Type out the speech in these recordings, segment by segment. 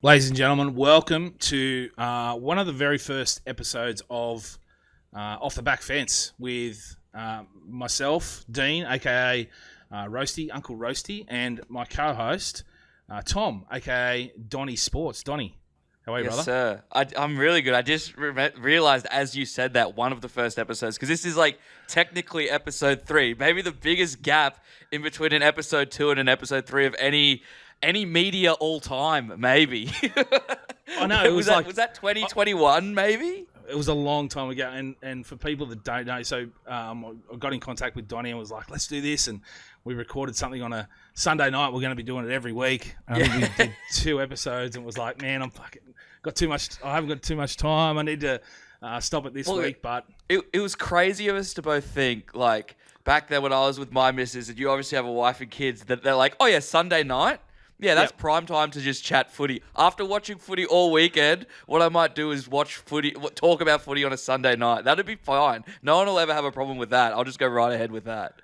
Ladies and gentlemen, welcome to one of the very first episodes of Off the Back Fence with myself, Dean, aka Roasty, Uncle Roasty, and my co-host, Tom, aka Donny Sports. Donny, how are you, Yes, brother? sir. I'm really good. I just realized as you said that one of the first episodes, because this is like technically episode 3, maybe the biggest gap in between an episode 2 and an episode 3 of any media all time, maybe. I know, it was like... was that 2021, maybe? It was a long time ago, and for people that don't know, so I got in contact with Donny and was like, let's do this, and we recorded something on a Sunday night. We're going to be doing it every week. I think we did 2 episodes, and was like, man, I haven't got too much time. I need to stop it this week, but... It was crazy of us to both think, like, back then when I was with my missus, and you obviously have a wife and kids, that they're like, oh yeah, Sunday night? Yeah, that's prime time to just chat footy. After watching footy all weekend, what I might do is watch footy, talk about footy on a Sunday night. That'd be fine. No one will ever have a problem with that. I'll just go right ahead with that.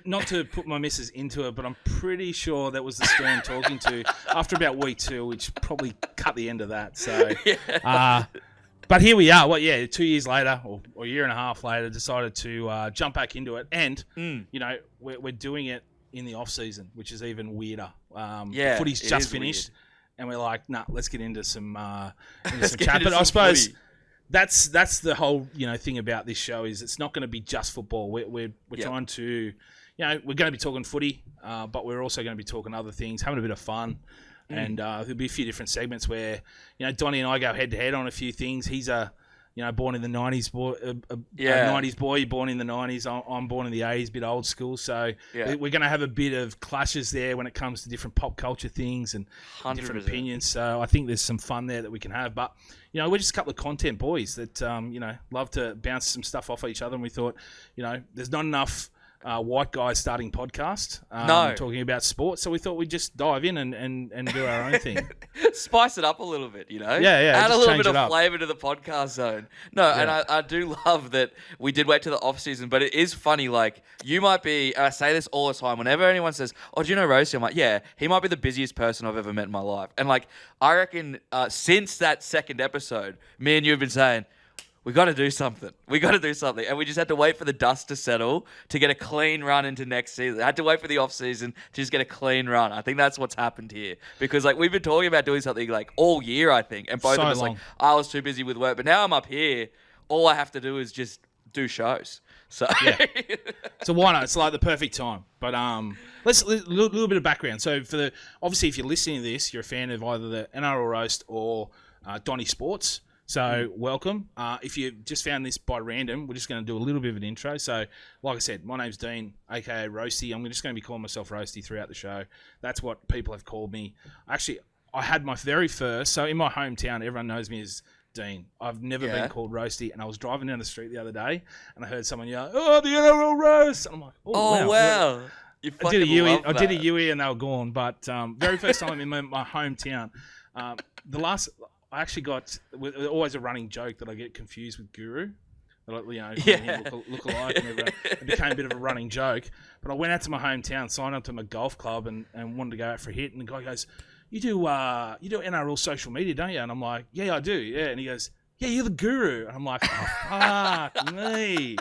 Not to put my missus into it, but I'm pretty sure that was the Stern talking to after about week 2, which probably cut the end of that. So, but here we are. 2 years later, or a year and a half later, decided to jump back into it, and we're doing it in the off season, which is even weirder. The footy's just finished, and we're like, nah, let's get into some chat. But I suppose that's the whole thing about this show is it's not going to be just football. We're trying to, we're going to be talking footy, but we're also going to be talking other things, having a bit of fun. And there'll be a few different segments where Donny and I go head to head on a few things. He's born in the 90s boy, 90s boy, born in the 90s. I'm born in the 80s, a bit old school. So we're going to have a bit of clashes there when it comes to different pop culture things and 100%. Different opinions. So I think there's some fun there that we can have. But, we're just a couple of content boys that, love to bounce some stuff off each other. And we thought, there's not enough white guys starting podcast talking about sports, so we thought we'd just dive in and do our own thing. Spice it up a little bit, add a little bit of flavour to the podcast zone. And I do love that we did wait to the off season, but it is funny, like you might be, and I say this all the time whenever anyone says, oh, do you know Roasty? I'm like, yeah, he might be the busiest person I've ever met in my life. And like I reckon since that second episode, me and you have been saying, we got to do something. And we just had to wait for the dust to settle to get a clean run into next season. I had to wait for the off season to just get a clean run. I think that's what's happened here. Because like we've been talking about doing something like all year, I think. And both of us like, I was too busy with work. But now I'm up here. All I have to do is just do shows. So so why not? It's like the perfect time. But let's a little bit of background. So obviously if you're listening to this, you're a fan of either the NRL Roast or Donny Sports. So welcome. If you just found this by random, we're just going to do a little bit of an intro. So like I said, my name's Dean, aka Roasty. I'm just going to be calling myself Roasty throughout the show. That's what people have called me. Actually, I had my very first, so in my hometown, everyone knows me as Dean. I've never been called Roasty, and I was driving down the street the other day, and I heard someone yell, oh, the NRL Roast! And I'm like, oh wow. I did a Yui, and they were gone. But very first time in my hometown, I actually there's always a running joke that I get confused with Guru. Look alike. It became a bit of a running joke. But I went out to my hometown, signed up to my golf club, and wanted to go out for a hit. And the guy goes, you do NRL social media, don't you? And I'm like, yeah, I do. Yeah. And he goes, yeah, you're the Guru. And I'm like, oh, fuck me.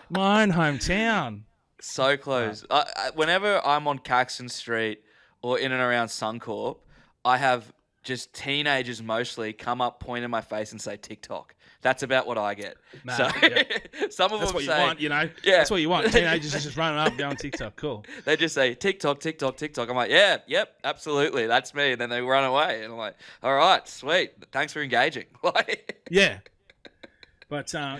My own hometown. So close. Whenever I'm on Caxton Street or in and around Suncorp, I have just teenagers mostly come up, point in my face and say TikTok. That's about what I get. Some of that's them what say, you want, Yeah, that's what you want. Teenagers just running up, going TikTok. Cool. They just say TikTok, TikTok, TikTok. I'm like, yep, absolutely, that's me. And then they run away, and I'm like, all right, sweet, thanks for engaging. Yeah. But so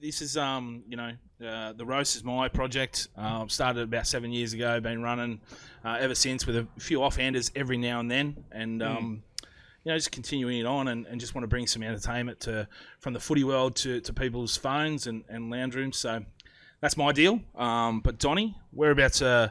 this is the Roast is my project. Started about 7 years ago. Been running ever since with a few offhanders every now and then, and just continuing it on and just want to bring some entertainment from the footy world to people's phones and lounge rooms. So that's my deal. But Donny, whereabouts are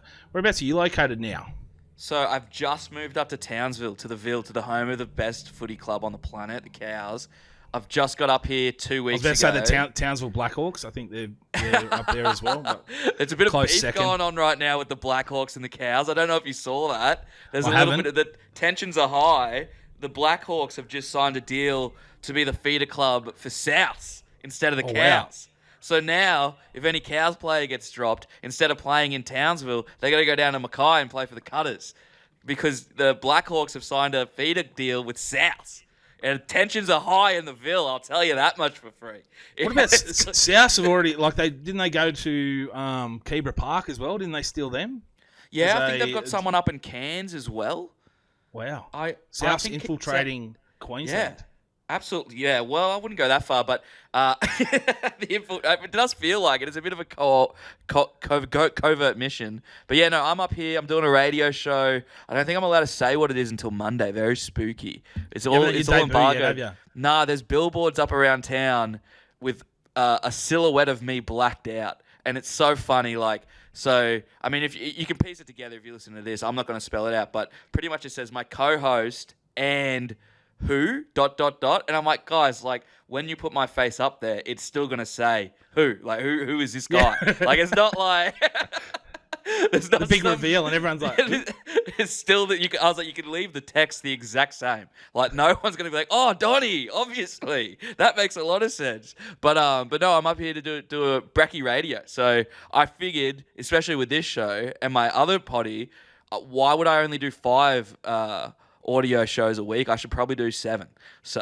you located now? So I've just moved up to Townsville, to the home of the best footy club on the planet, the Cows. I've just got up here 2 weeks ago. I was about to say the Townsville Blackhawks. I think they're up there as well. But there's a bit of beef going on right now with the Blackhawks and the Cows. I don't know if you saw that. There's a little bit of the tensions are high. the Blackhawks have just signed a deal to be the feeder club for Souths instead of the Cows. Wow. So now, if any Cows player gets dropped, instead of playing in Townsville, they got to go down to Mackay and play for the Cutters, because the Blackhawks have signed a feeder deal with Souths. And tensions are high in the Ville, I'll tell you that much for free. What about Souths? Have already didn't they go to Kebra Park as well? Didn't they steal them? Yeah, I think they've got someone up in Cairns as well. Wow. Souths infiltrating Queensland. Yeah, absolutely. Yeah, well, I wouldn't go that far, but it does feel like it. It's a bit of a covert mission. But yeah, no, I'm up here. I'm doing a radio show. I don't think I'm allowed to say what it is until Monday. Very spooky. It's all embargoed. Nah, there's billboards up around town with a silhouette of me blacked out. And it's so funny, So, I mean, if you can piece it together if you listen to this. I'm not going to spell it out, but pretty much it says my co-host and who, ... And I'm like, guys, when you put my face up there, it's still going to say who. Who is this guy? Yeah. It's not like... There's not the big reveal, and everyone's like... It's still that I was like, you can leave the text the exact same. No one's going to be like, oh, Donny, obviously. That makes a lot of sense. But no, I'm up here to do a brekkie radio. So I figured, especially with this show and my other potty, why would I only do 5 audio shows a week? I should probably do 7. So...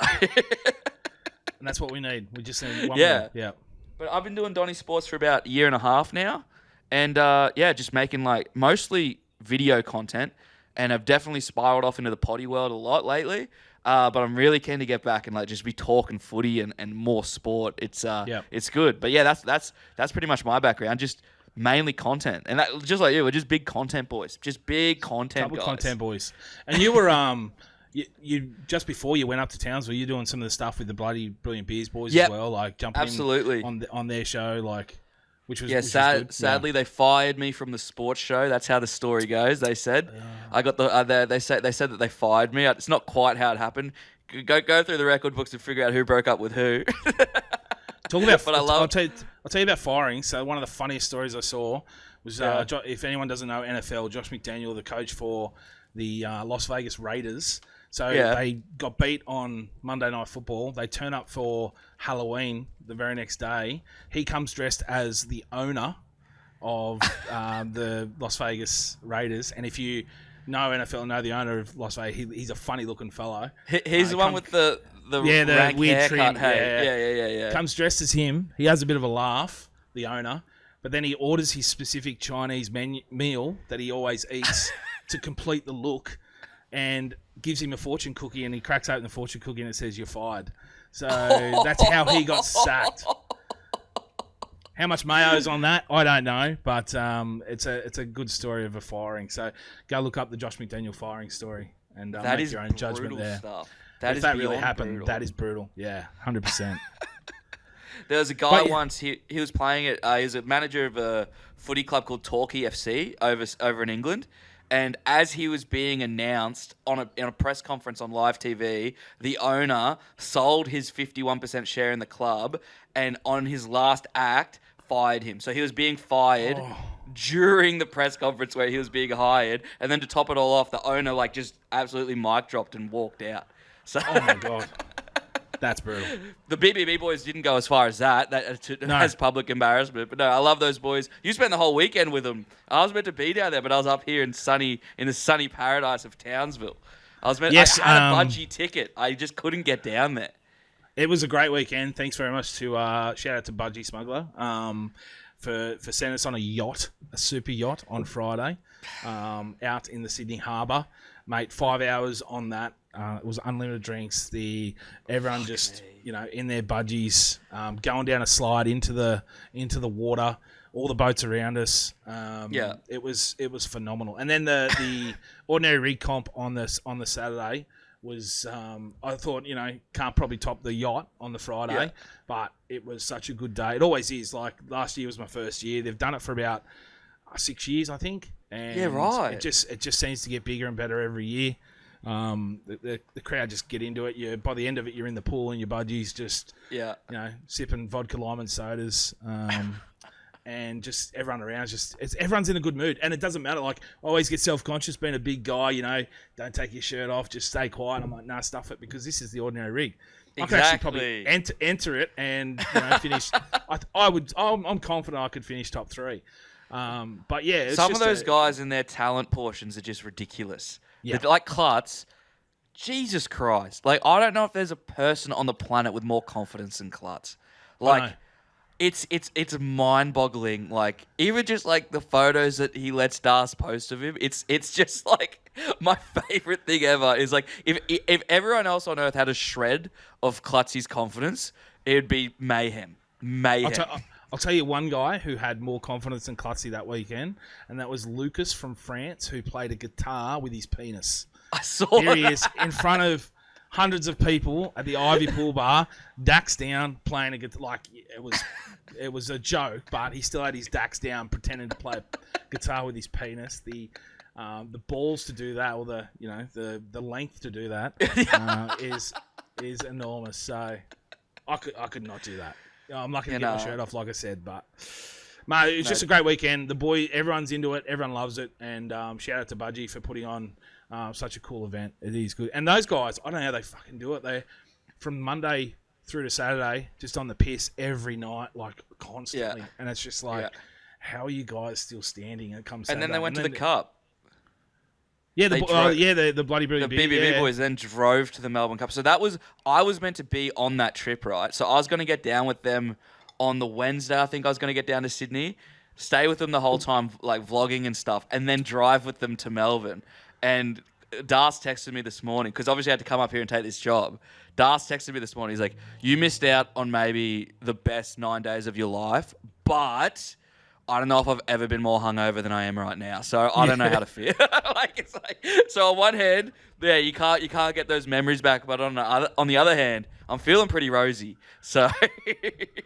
And that's what we need. We just need one more. more. Yeah. But I've been doing Donny Sports for about a year and a half now. And just making mostly video content, and I've definitely spiraled off into the potty world a lot lately. But I'm really keen to get back and just be talking footy and more sport. It's good. But yeah, that's pretty much my background. Just mainly content, and that, just like you, we're just big content boys. Just big content guys. Content boys. And you were you just before you went up to Townsville, you're doing some of the stuff with the bloody Brilliant Beers boys as well, jumping absolutely on their show, Which was good. Sadly, they fired me from the sports show. That's how the story goes. They said, I got the. They said that they fired me. It's not quite how it happened. Go through the record books and figure out who broke up with who. Talk about. But I'll tell you about firing. So one of the funniest stories I saw was if anyone doesn't know NFL, Josh McDaniel, the coach for the Las Vegas Raiders. So they got beat on Monday Night Football. They turn up for Halloween the very next day. He comes dressed as the owner of the Las Vegas Raiders. And if you know NFL and know the owner of Las Vegas, he's a funny-looking fellow. He's the one with the weird trim. Yeah. Comes dressed as him. He has a bit of a laugh, the owner. But then he orders his specific Chinese meal that he always eats to complete the look, and gives him a fortune cookie, and he cracks open the fortune cookie and it says, "You're fired." So that's how he got sacked. How much mayo's on that, I don't know, but it's a good story of a firing. So go look up the Josh McDaniel firing story and make your own judgment there. Stuff. If that really happened, brutal. That is brutal. Yeah, 100%. There was a guy once, he was playing it. He was a manager of a footy club called Torquay FC over in England. And as he was being announced in a press conference on live TV, the owner sold his 51% share in the club, and on his last act, fired him. So he was being fired during the press conference where he was being hired, and then to top it all off, the owner just absolutely mic dropped and walked out. So oh my god. That's brutal. The BBB boys didn't go as far as that. That's public embarrassment. But no, I love those boys. You spent the whole weekend with them. I was meant to be down there, but I was up here in the sunny paradise of Townsville. I had a budgie ticket. I just couldn't get down there. It was a great weekend. Thanks very much to shout out to Budgie Smuggler for sending us on a super yacht on Friday out in the Sydney Harbour. Mate, 5 hours on that. It was unlimited drinks. Everyone just in their budgies, going down a slide into the water. All the boats around us. It was phenomenal. And then the ordinary rig comp on the Saturday was I thought can't probably top the yacht on the Friday, but it was such a good day. It always is. Last year was my first year. They've done it for about 6 years, I think. And it just seems to get bigger and better every year. The crowd just get into it. By the end of it, you're in the pool and your budgies just sipping vodka lime and sodas. and just everyone around everyone's in a good mood, and it doesn't matter. Like, I always get self-conscious being a big guy, don't take your shirt off, just stay quiet. I'm like, nah, stuff it, because this is the ordinary rig. I can actually probably enter it and finish. I'm confident I could finish top 3. But yeah, it's some of those guys in their talent portions are just ridiculous. Yeah. Like Klutz, Jesus Christ! Like, I don't know if there's a person on the planet with more confidence than Klutz. Like, it's mind-boggling. Like, even just like the photos that he lets Das post of him, it's just like my favorite thing ever. Is like, if everyone else on earth had a shred of Klutz's confidence, it would be Mayhem. I'll tell you one guy who had more confidence than Klutzy that weekend, and that was Lucas from France, who played a guitar with his penis. I saw Here he is in front of hundreds of people at the Ivy Pool Bar, Dax down, playing a guitar. Like, it was a joke, but he still had his Dax down, pretending to play a guitar with his penis. The balls to do that, or the length to do that, is enormous. So I could not do that. I'm not going to get my shirt off, like I said, but mate, it's just a great weekend. The boy, everyone's into it, everyone loves it, and shout out to Budgie for putting on such a cool event. It is good, and those guys, I don't know how they fucking do it. They from Monday through to Saturday, just on the piss every night, like constantly, and it's just like, how are you guys still standing? And it comes Saturday, and then they went to the Cup. Yeah, the bloody brilliant BBB boys then drove to the Melbourne Cup. So I was meant to be on that trip, right? So I was going to get down with them on the Wednesday. I think I was going to get down to Sydney, stay with them the whole time, like vlogging and stuff, and then drive with them to Melbourne. And Das texted me this morning, because obviously I had to come up here and take this job. Das texted me this morning. He's like, you missed out on maybe the best 9 days of your life, but I don't know if I've ever been more hungover than I am right now, so I don't know how to feel. So on one hand, you can't get those memories back, but on the other hand, I'm feeling pretty rosy. So take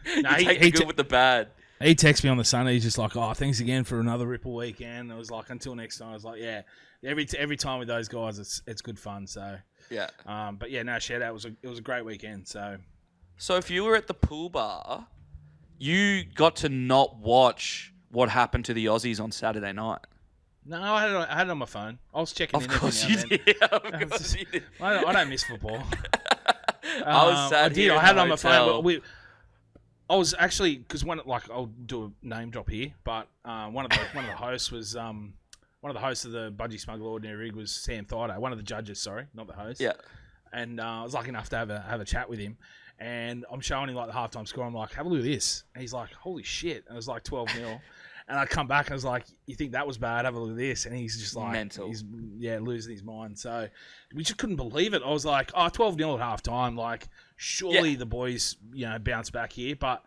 the good with the bad. He texted me on the Sunday. He's just like, "Oh, thanks again for another Ripple weekend." I was like, "Until next time." I was like, "Yeah, every time with those guys, it's good fun." So yeah, but yeah, no, shout out. It was a great weekend. So if you were at the pool bar, you got to not watch what happened to the Aussies on Saturday night. No, I had it on my phone. I was checking in every now and then. Of course you did. I don't miss football. I was sad. I had it on my phone. But I was actually, because I'll do a name drop here, but one of the hosts was one of the hosts of the Budgie Smuggler Ordinary Rig was Sam Thido, one of the judges. Sorry, not the host. Yeah. And I was lucky enough to have a chat with him. And I'm showing him like the halftime score. I'm like, have a look at this. And he's like, holy shit. And it was like 12-0. And I come back and I was like, you think that was bad? Have a look at this. And he's just like, mental. He's losing his mind. So we just couldn't believe it. I was like, 12-0 at halftime. Like, surely the boys, bounce back here. But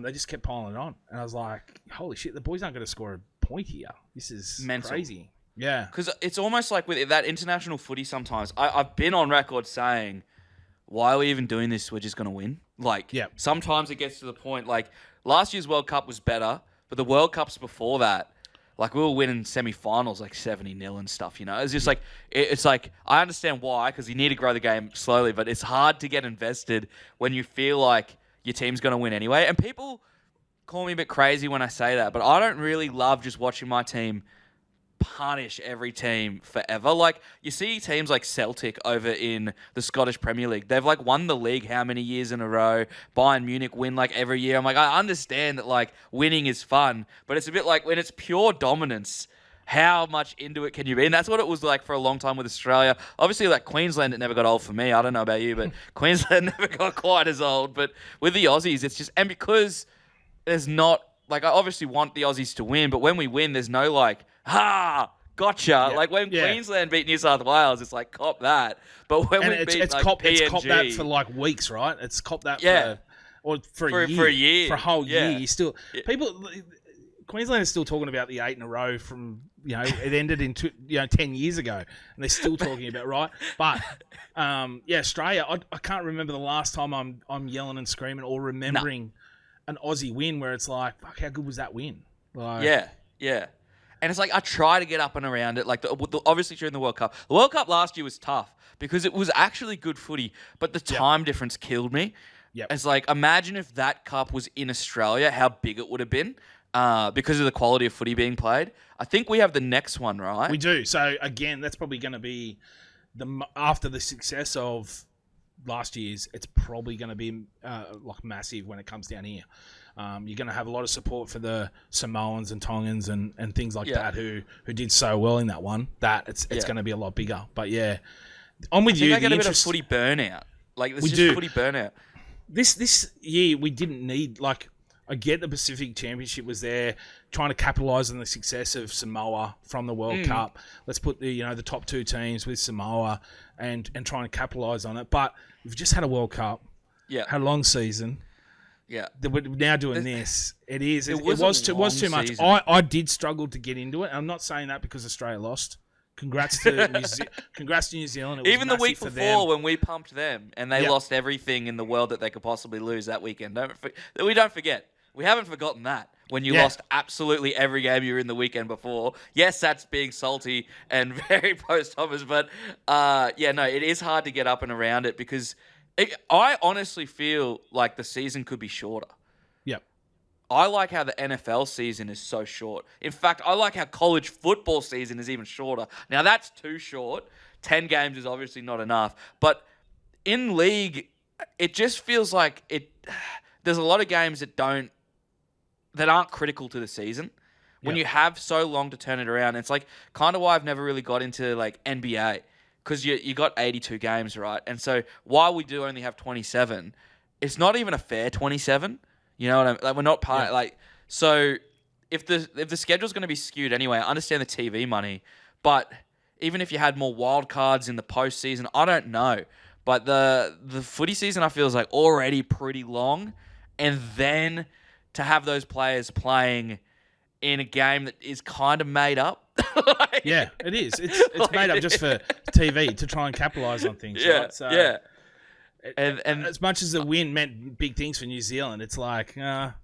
they just kept piling it on. And I was like, holy shit, the boys aren't going to score a point here. This is mental. Crazy. Yeah. Because it's almost like with that international footy sometimes, I've been on record saying, why are we even doing this? We're just going to win. Like, sometimes it gets to the point, like, last year's World Cup was better, but the World Cups before that, like, we were winning semi-finals, like, 70-0 and stuff, It's just like, it's like, I understand why, because you need to grow the game slowly, but it's hard to get invested when you feel like your team's going to win anyway. And people call me a bit crazy when I say that, but I don't really love just watching my team punish every team forever. Like, you see teams like Celtic over in the Scottish Premier League. They've like won the league how many years in a row? Bayern Munich win like every year. I'm like, I understand that like winning is fun, but it's a bit like when it's pure dominance, how much into it can you be? And that's what it was like for a long time with Australia. Obviously, like Queensland, it never got old for me. I don't know about you, but Queensland never got quite as old. But with the Aussies, it's just, and because there's not, like, I obviously want the Aussies to win, but when we win, there's no like, gotcha. Yeah. Like when Queensland beat New South Wales, it's like, cop that. But when we beat like PNG, it's cop that for like weeks, right? It's cop that for a year. For a whole year. You still people Queensland is still talking about the 8 in a row from, it ended in 10 years ago, and they're still talking about, right? But Australia, I can't remember the last time I'm yelling and screaming or remembering an Aussie win where it's like, fuck, how good was that win? Like, yeah. And it's like, I try to get up and around it. Like, obviously during the World Cup. The World Cup last year was tough because it was actually good footy, but the time difference killed me. Yep. It's like, imagine if that cup was in Australia, how big it would have been because of the quality of footy being played. I think we have the next one, right? We do. So, again, that's probably going to be after the success of last year's, it's probably going to be like massive when it comes down here. You're going to have a lot of support for the Samoans and Tongans and things like that who did so well in that one. That it's going to be a lot bigger. But yeah, I'm with you. I get a bit of footy burnout. Like there's footy burnout. This year we didn't need like. I get the Pacific Championship was there, trying to capitalise on the success of Samoa from the World Cup. Let's put the top 2 teams with Samoa and try and capitalise on it. But we've just had a World Cup, had a long season. Yeah, we're now doing this. It was too much. I did struggle to get into it. I'm not saying that because Australia lost. Congrats to New Zealand. It was even the week for before them. when we pumped them and they lost everything in the world that they could possibly lose that weekend. We don't forget. We haven't forgotten that. When you lost absolutely every game you were in the weekend before. Yes, that's being salty and very post-Thomas, but it is hard to get up and around it because I honestly feel like the season could be shorter. Yep. I like how the NFL season is so short. In fact, I like how college football season is even shorter. Now, that's too short. 10 games is obviously not enough. But in league, it just feels like there's a lot of games that aren't critical to the season. When you have so long to turn it around, it's like kind of why I've never really got into like NBA because you got 82 games, right? And so while we do only have 27, it's not even a fair 27. You know what I mean? Like we're not part so if the schedule's going to be skewed anyway, I understand the TV money, but even if you had more wild cards in the postseason, I don't know. But the footy season I feel is like already pretty long, and then to have those players playing in a game that is kind of made up. Yeah, it is. It's made up just for TV to try and capitalise on things. Yeah, right? So yeah. And as much as the win meant big things for New Zealand, it's like, are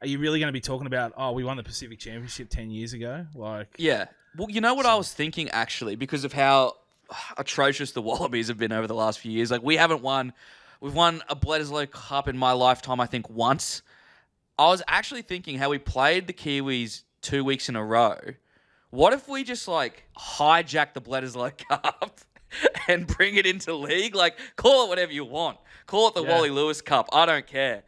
you really going to be talking about, we won the Pacific Championship 10 years ago? Yeah. Well, you know what I was thinking, actually, because of how atrocious the Wallabies have been over the last few years. Like, we've won a Bledisloe Cup in my lifetime, I think, once. I was actually thinking how we played the Kiwis 2 weeks in a row. What if we just, hijack the Bledisloe Cup and bring it into league? Like, call it whatever you want. Call it the Wally Lewis Cup. I don't care.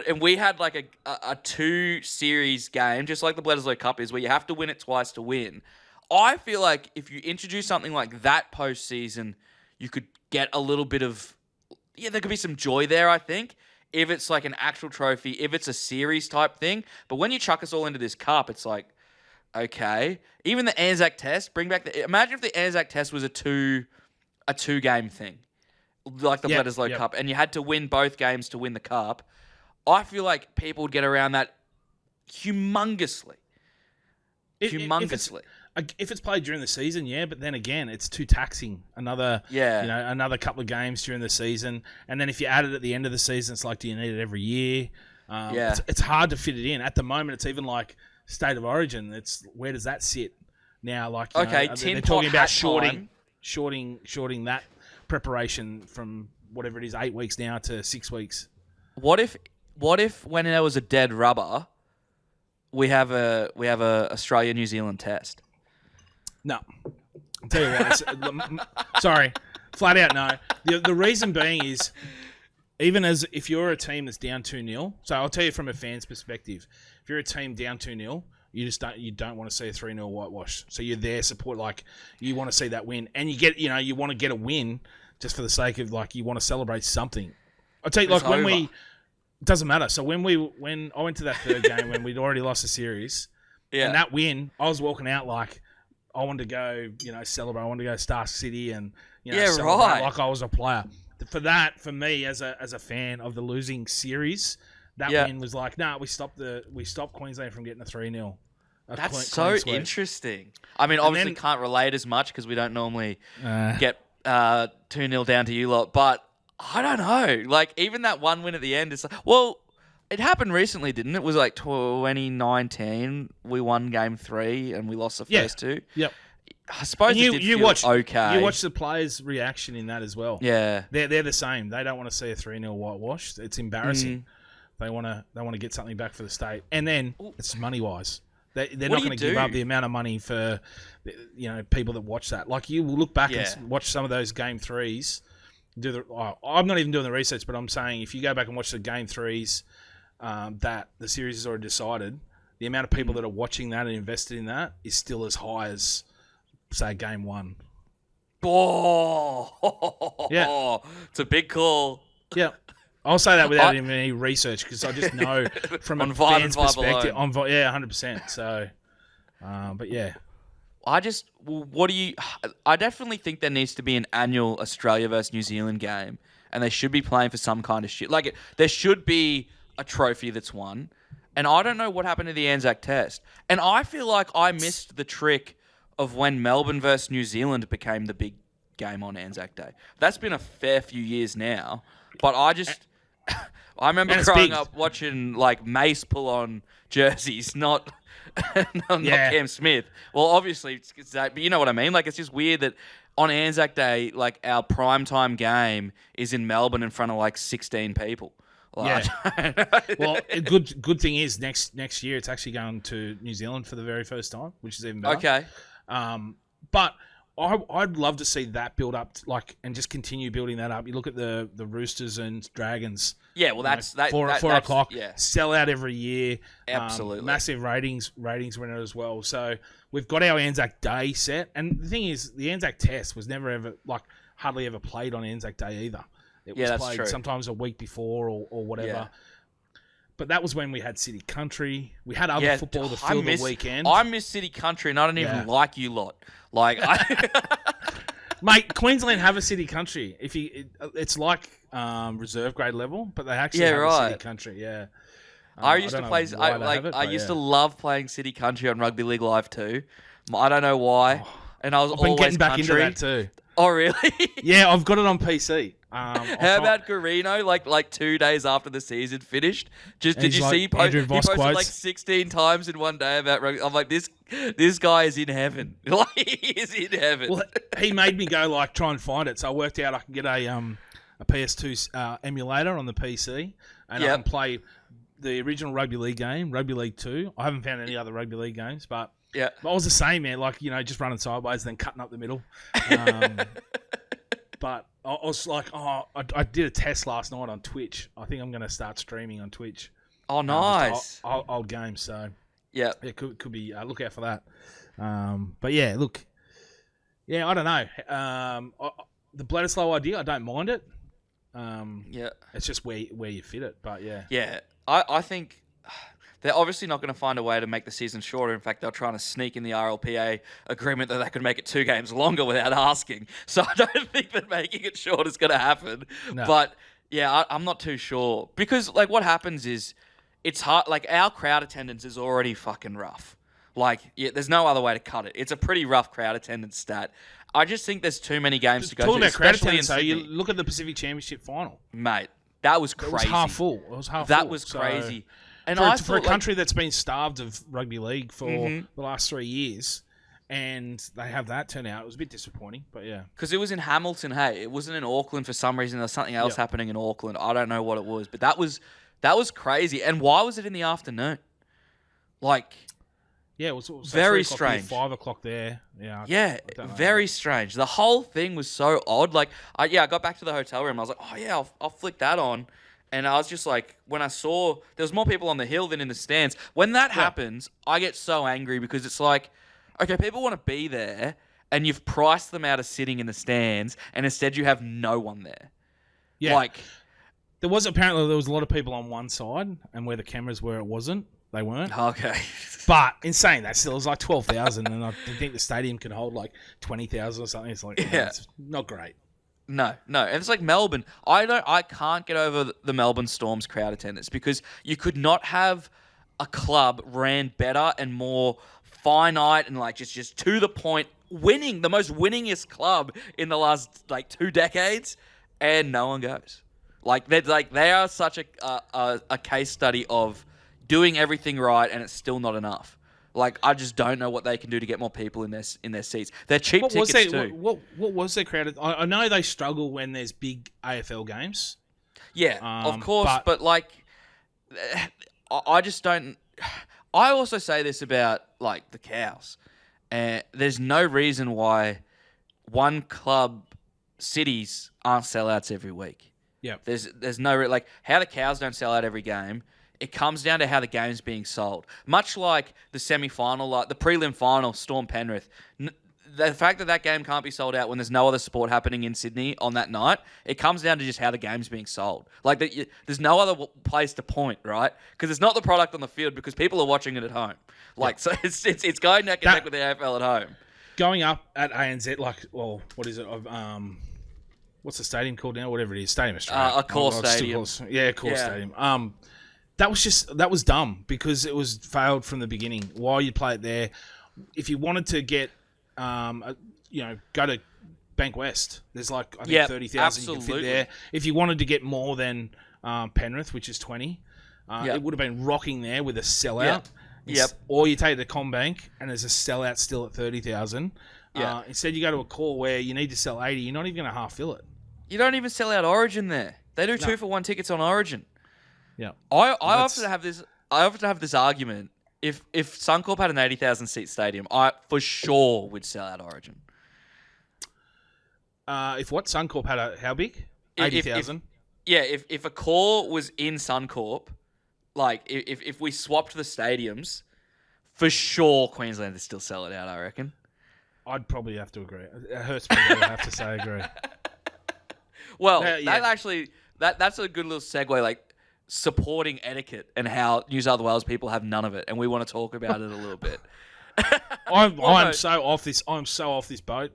And we had, a 2-series game, just like the Bledisloe Cup is, where you have to win it twice to win. I feel like if you introduce something like that postseason, you could get a little bit of... Yeah, there could be some joy there, I think. If it's like an actual trophy, if it's a series type thing. But when you chuck us all into this cup, it's like, okay. Even the Anzac Test, imagine if the Anzac Test was a two game thing, like the Bledisloe Cup, and you had to win both games to win the cup. I feel like people would get around that humongously. If it's played during the season, but then again, it's too taxing. Another couple of games during the season, and then if you add it at the end of the season, it's like, do you need it every year? It's hard to fit it in. At the moment, it's even like State of Origin. It's where does that sit now? They're talking about shorting that preparation from whatever it is, 8 weeks now to 6 weeks. What if when there was a dead rubber, we have a Australia New Zealand test? No. I'll tell you what. Sorry. Flat out no. The reason being is, even as if you're a team that's down 2-0, so I'll tell you from a fan's perspective, if you're a team down 2-0, you don't want to see a 3-0 whitewash. So you're there support, you want to see that win. And you want to get a win just for the sake of, you want to celebrate something. I'll tell you, it doesn't matter. So when I went to that third game when we'd already lost the series, and that win, I was walking out I wanted to go, celebrate. I wanted to go Star City and, celebrate like I was a player. For me, as a fan of the losing series, that win was like, we stopped Queensland from getting a 3-0. That's so interesting. I mean, obviously can't relate as much because we don't normally get 2-0 down to you lot, but I don't know. Even that one win at the end is it happened recently, didn't it? It was 2019. We won game 3 and we lost the first 2. Yep. I suppose you did feel watch okay. You watch the players' reaction in that as well. Yeah. They're the same. They don't want to see a 3-0 whitewash. It's embarrassing. They want to get something back for the state, and then it's money wise. They're not going to give up the amount of money for people that watch that. Like you will look back and watch some of those game threes. I'm not even doing the research, but I'm saying if you go back and watch the game threes that the series is already decided, the amount of people that are watching that and invested in that is still as high as, say, game one. Oh, yeah, it's a big call. Yeah, I'll say that without even any research because I just know from a fan's perspective. 100%. So, but yeah. I definitely think there needs to be an annual Australia versus New Zealand game, and they should be playing for some kind of shit. Like, there should be a trophy that's won, and I don't know what happened to the Anzac Test. And I feel like I missed the trick of when Melbourne versus New Zealand became the big game on Anzac Day. That's been a fair few years now, but I remember growing up watching, like, Mace pull on jerseys, not Cam Smith. Well, obviously, it's that, but you know what I mean? Like, it's just weird that on Anzac Day, like, our primetime game is in Melbourne in front of, like, 16 people. Like, Well, a good thing is next year it's actually going to New Zealand for the very first time, which is even better. Okay. But I'd love to see that build up, and just continue building that up. You look at the Roosters and Dragons. Yeah, well, that's 4 o'clock. Yeah. Sell out every year. Absolutely. Massive ratings winner as well. So we've got our Anzac Day set, and the thing is, the Anzac Test was never ever hardly ever played on Anzac Day either. It was that's played true. Sometimes a week before or whatever. Yeah. But that was when we had City Country. We had other football to fill the weekend. I miss City Country, and I don't even like you lot. Like, mate, Queensland have a City Country. It's like reserve grade level, but they actually have a City Country. Yeah. I used to play. I used to love playing City Country on Rugby League Live too. I don't know why, and I was always getting back country. into that too. Oh, really? Yeah, I've got it on PC. How about Garino? Like 2 days after the season finished, did you see he posted like 16 times in one day about rugby? I'm like, this guy is in heaven. Like, he is in heaven. Well, he made me go try and find it, so I worked out I can get a PS2 emulator on the PC, and I can play the original Rugby League game, Rugby League 2. I haven't found any other Rugby League games, but I was the same, man. Just running sideways, then cutting up the middle. But I was like, I did a test last night on Twitch. I think I'm going to start streaming on Twitch. Oh, nice. Old games, so it could be. Look out for that. But yeah, look, I don't know. The Bledisloe idea, I don't mind it. It's just where you fit it. But yeah. I think they're obviously not going to find a way to make the season shorter. In fact, they're trying to sneak in the RLPA agreement that they could make it 2 games longer without asking. So I don't think that making it short is going to happen. No. But yeah, I'm not too sure. Because what happens is it's hard. Our crowd attendance is already fucking rough. There's no other way to cut it. It's a pretty rough crowd attendance stat. I just think there's too many games to go Talking to, about crowd especially attendance, in Sydney. you look at the Pacific Championship final. Mate, that was crazy. It was half full. That was crazy. And for a country that's been starved of rugby league for the last 3 years, and they have that turnout, it was a bit disappointing. But yeah, because it was in Hamilton. Hey, it wasn't in Auckland for some reason. There was something else happening in Auckland. I don't know what it was, but that was crazy. And why was it in the afternoon? Yeah, it was very strange. 5 o'clock there. Yeah, very strange. The whole thing was so odd. I got back to the hotel room. I was like, oh yeah, I'll flick that on. And I was just like, when I saw there was more people on the hill than in the stands. When that happens, I get so angry because it's like, okay, people want to be there, and you've priced them out of sitting in the stands, and instead you have no one there. Yeah, there was a lot of people on one side, and where the cameras were, it wasn't. They weren't. Okay. But in saying that, still, it was like 12,000, and I think the stadium can hold like 20,000 or something. It's like, it's not great. No. And it's like Melbourne. I can't get over the Melbourne Storm's crowd attendance because you could not have a club ran better and more finite and just to the point, winning, the most winningest club in the last 2 decades, and no one goes. They are such a case study of doing everything right and it's still not enough. Like, I just don't know what they can do to get more people in their seats. They're cheap tickets too. What was their crowd? I know they struggle when there's big AFL games. Yeah, of course, but like, I just don't. I also say this about like the Cows, and there's no reason why one club cities aren't sellouts every week. Yeah, there's no like how the Cows don't sell out every game. It comes down to how the game's being sold. Much like the semi-final, like the prelim final, Storm Penrith. The fact that game can't be sold out when there's no other sport happening in Sydney on that night, it comes down to just how the game's being sold. Like, there's no other place to point, right? Because it's not the product on the field because people are watching it at home. Like, so it's going neck and neck with the AFL at home. Going up at ANZ, like, well, what is it? What's the stadium called now? Whatever it is, Stadium Australia. Accor Stadium. Accor Stadium. That was dumb because it was failed from the beginning. Why you play it there? If you wanted to get, go to Bank West. There's like I think 30,000 you can fit there. If you wanted to get more than Penrith, which is 20, it would have been rocking there with a sellout. Yep. Or you take it to CommBank and there's a sellout still at 30,000. Instead, you go to a call where you need to sell 80. You're not even going to half fill it. You don't even sell out Origin there. They do 2-for-1 tickets on Origin. Yeah, I often have this argument. If Suncorp had an 80,000 seat stadium, I for sure would sell out Origin. If Suncorp had how big? 80,000. If a core was in Suncorp, like if we swapped the stadiums, for sure Queensland would still sell it out. I reckon. I'd probably have to agree. It hurts me that I have to say agree. Well, that's a good little segue. Like, supporting etiquette and how New South Wales people have none of it, and we want to talk about it a little bit. I'm so off this. I'm so off this boat.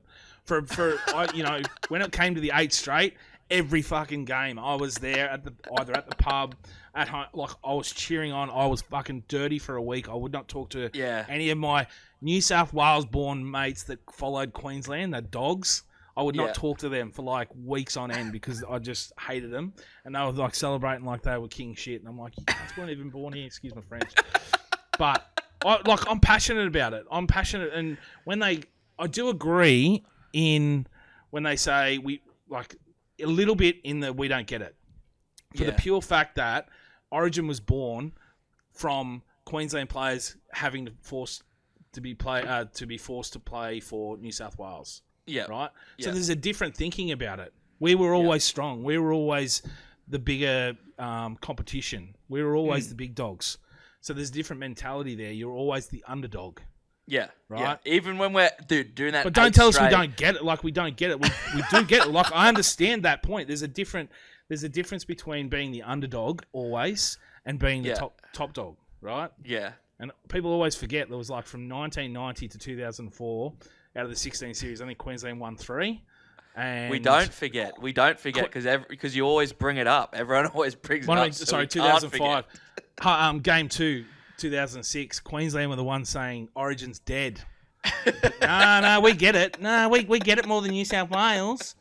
When it came to the 8 straight, every fucking game I was there either at the pub, at home. Like, I was cheering on. I was fucking dirty for a week. I would not talk to any of my New South Wales born mates that followed Queensland. The Dogs. I would not talk to them for like weeks on end because I just hated them. And they were like celebrating like they were king shit. And I'm like, you guys weren't even born here, excuse my French. But I'm passionate about it. I'm passionate. And I do agree when they say we like a little bit in the we don't get it. For the pure fact that Origin was born from Queensland players having to be forced to play for New South Wales. Yeah. Right? Yeah. So there's a different thinking about it. We were always strong. We were always the bigger competition. We were always the big dogs. So there's a different mentality there. You're always the underdog. Yeah. Right? Yeah. Even when we're doing that. But don't tell us we don't get it. Like, we don't get it. We do get it. Like, I understand that point. There's a difference between being the underdog always and being the top dog. Right? Yeah. And people always forget there was like from 1990 to 2004... out of the 16 series, I think Queensland won 3. And we don't forget because you always bring it up. Everyone always brings it up. Sorry, 2005. Game 2, 2006. Queensland were the ones saying Origin's dead. No, we get it. No, we get it more than New South Wales.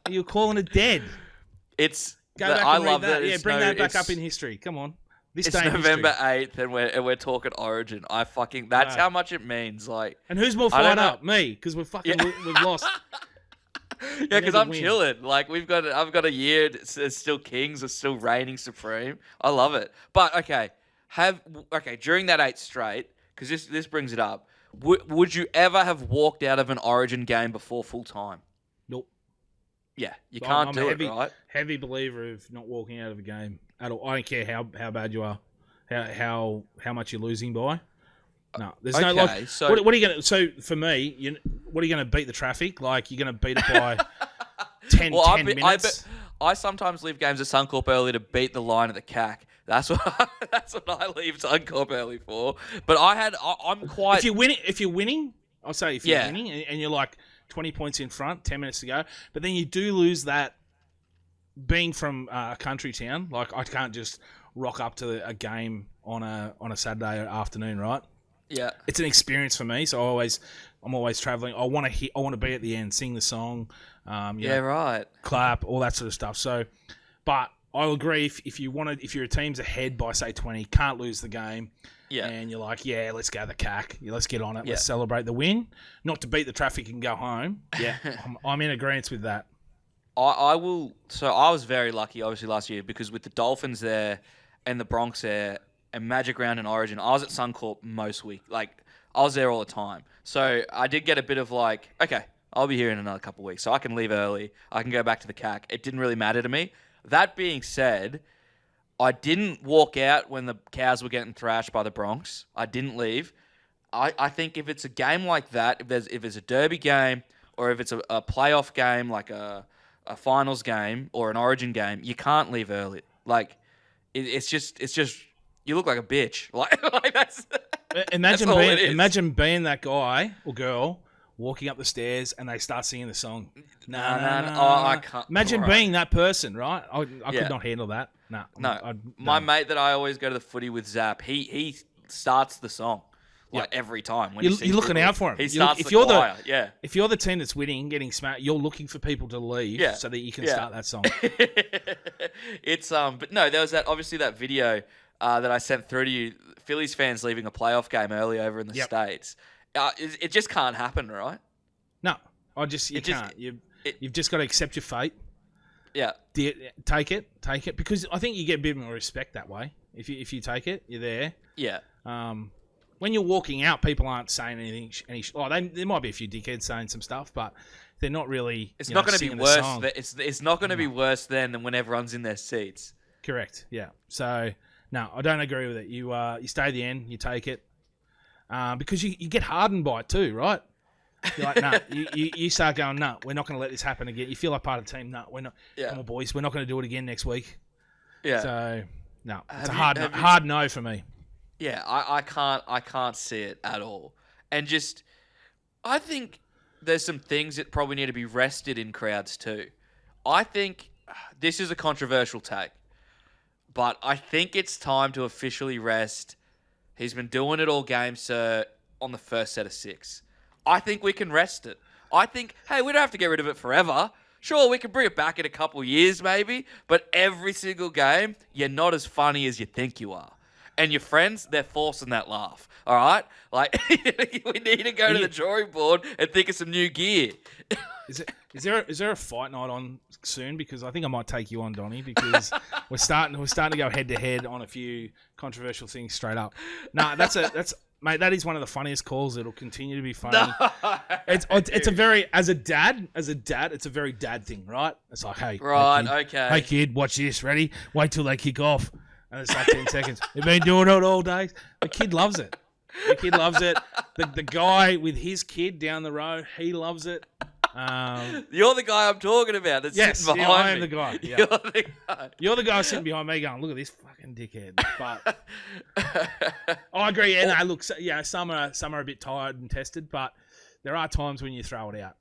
You're calling it dead. I love that. Yeah, bring that back up in history. Come on. It's November 8th and we're talking Origin. That's how much it means. Like, and who's more fired up? Me, because we've lost. Yeah, because I'm chilling. Like, I've got a year. It's still Kings are still reigning supreme. I love it. But during that 8 straight, because this brings it up. Would you ever have walked out of an Origin game before full time? Nope. Yeah, you can't do it, right? Heavy believer of not walking out of a game at all. I don't care how bad you are, how much you're losing by. No, there's no like. So what are you gonna? So for me, what are you gonna beat the traffic? Like, you're gonna beat it by 10 minutes. I sometimes leave games at Suncorp early to beat the line at the CAC. That's what I leave Suncorp early for. But I'm quite. If you're winning, I'll say if you're winning and you're like 20 points in front, 10 minutes to go, but then you do lose that. Being from a country town, like, I can't just rock up to a game on a Saturday afternoon, right? Yeah, it's an experience for me. So I'm always traveling. I want to be at the end, sing the song, right, clap, all that sort of stuff. So, but I'll agree if your team's ahead by say 20, can't lose the game. Yeah. And you're like, yeah, let's go the CAC. Let's get on it. Yeah. Let's celebrate the win. Not to beat the traffic and go home. Yeah, I'm in agreement with that. I will. So I was very lucky, obviously, last year because with the Dolphins there and the Bronx there and Magic Round and Origin, I was at Suncorp most week. Like, I was there all the time. So I did get a bit of like, okay, I'll be here in another couple of weeks. So I can leave early. I can go back to the CAC. It didn't really matter to me. That being said, I didn't walk out when the Cows were getting thrashed by the Bronx. I didn't leave. I think if it's a game like that, if it's a derby game or if it's a playoff game like a finals game or an Origin game, you can't leave early. Like, it's just you look like a bitch. Like that's imagine being that guy or girl walking up the stairs and they start singing the song. No. Oh, I can't. Imagine being that person, right? I could not handle that. No. My mate that I always go to the footy with, Zap, he starts the song every time. When you're looking out for him. He starts the choir. If you're the team that's winning, getting smacked, you're looking for people to leave so that you can start that song. It's but no, there was that video that I sent through to you. Phillies fans leaving a playoff game early over in the States. It just can't happen, right? No, you can't. You've just got to accept your fate. Yeah. Take it, because I think you get a bit more respect that way. If you take it, you're there. Yeah. When you're walking out, people aren't saying anything. There might be a few dickheads saying some stuff, but they're not really. It's not going to be worse. It's not going to be worse than when everyone's in their seats. Correct. Yeah. So no, I don't agree with it. You stay at the end. You take it. Because you get hardened by it too, right? You're like, no, you start going, no, we're not going to let this happen again. You feel like part of the team. No, we're not. Yeah. Come on, boys, we're not going to do it again next week. Yeah. So no, it's a hard no for me. Yeah, I can't see it at all. And just, I think there's some things that probably need to be rested in crowds too. I think this is a controversial take, but I think it's time to officially rest. He's been doing it all game, sir, on the first set of 6. I think we can rest it. I think, hey, we don't have to get rid of it forever. Sure, we can bring it back in a couple of years maybe, but every single game, you're not as funny as you think you are. And your friends, they're forcing that laugh, all right? Like, we need to go to the drawing board and think of some new gear. Is there a fight night on soon? Because I think I might take you on, Donny, because we're starting to go head to head on a few controversial things straight up. Nah, mate, that is one of the funniest calls. It'll continue to be funny. No. It's a very as a dad, it's a very dad thing, right? It's like, hey, okay. Hey kid, watch this. Ready? Wait till they kick off. And it's like 10 seconds. We've been doing it all day. The kid loves it. The guy with his kid down the road, he loves it. You're the guy I'm talking about. That's sitting behind I am the guy. Yeah. You're the guy sitting behind me going, look at this fucking dickhead. But I agree. Yeah, no, look, some are a bit tired and tested, but there are times when you throw it out.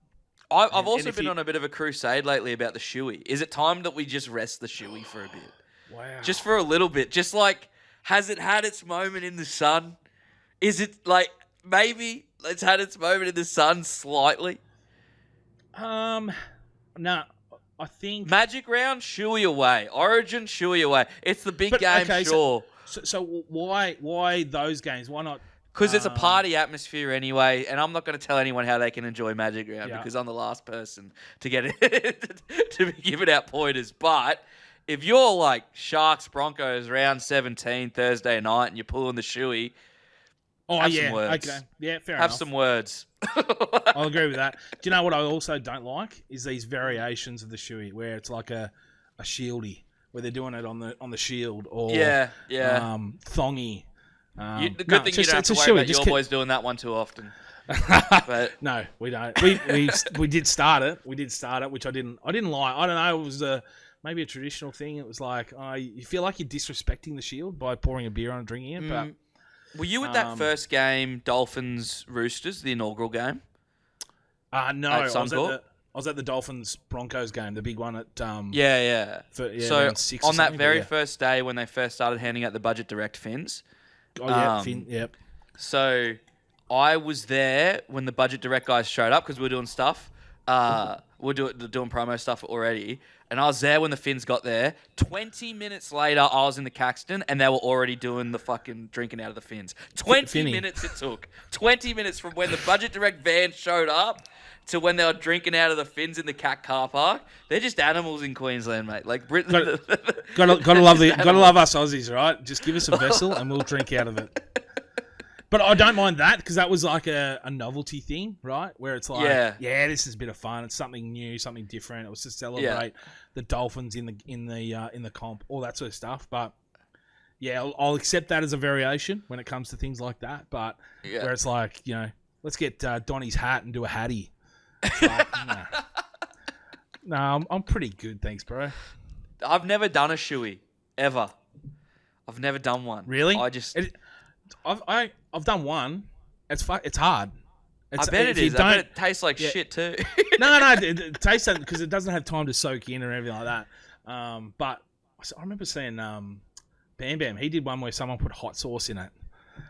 I've also been on a bit of a crusade lately about the shoey. Is it time that we just rest the shoey for a bit? Wow. Just for a little bit. Just like, has it had its moment in the sun? Is it like, maybe it's had its moment in the sun slightly? No, I think... Magic Round, shoey away. Origin, shoey away. It's the big game, sure. So why those games? Why not... Because it's a party atmosphere anyway, and I'm not going to tell anyone how they can enjoy Magic Round because I'm the last person to get it to be giving out pointers. But if you're like Sharks Broncos round 17 Thursday night and you're pulling the shoey, some words. Okay, yeah, fair have enough. some words. I'll agree with that. Do you know what I also don't like is these variations of the shoey where it's like a shieldy, where they're doing it on the shield or thongy. The good thing you don't have to worry about your boys doing that one too often. But no, we don't. We did start it. Which I didn't like. I don't know. It was maybe a traditional thing. It was like you feel like you're disrespecting the shield by pouring a beer on and drinking it. But were you at that first game, Dolphins Roosters, the inaugural game? No, I was at the Dolphins Broncos game, the big one at so on that very first day when they first started handing out the budget direct fins. Oh yeah, fin, yep. So I was there when the budget direct guys showed up because we were doing stuff. We're doing promo stuff already. And I was there when the Finns got there. 20 minutes later, I was in the Caxton, and they were already doing the fucking drinking out of the Finns. 20 minutes it took. 20 minutes from when the Budget Direct van showed up to when they were drinking out of the Finns in the Cat car park. They're just animals in Queensland, mate. Like Britain. Gotta love us Aussies, right? Just give us a vessel and we'll drink out of it. But I don't mind that because that was like a novelty thing, right? Where it's like, yeah, this is a bit of fun. It's something new, something different. It was to celebrate the Dolphins in the comp, all that sort of stuff. But yeah, I'll accept that as a variation when it comes to things like that. But where it's like, let's get Donny's hat and do a hattie. It's like, nah, I'm pretty good, thanks, bro. I've never done a shoey ever. I've never done one. Really? I've done one. It's hard. I bet it is. I bet it tastes like shit too. No. It tastes because it doesn't have time to soak in or anything like that. But I remember seeing Bam Bam. He did one where someone put hot sauce in it.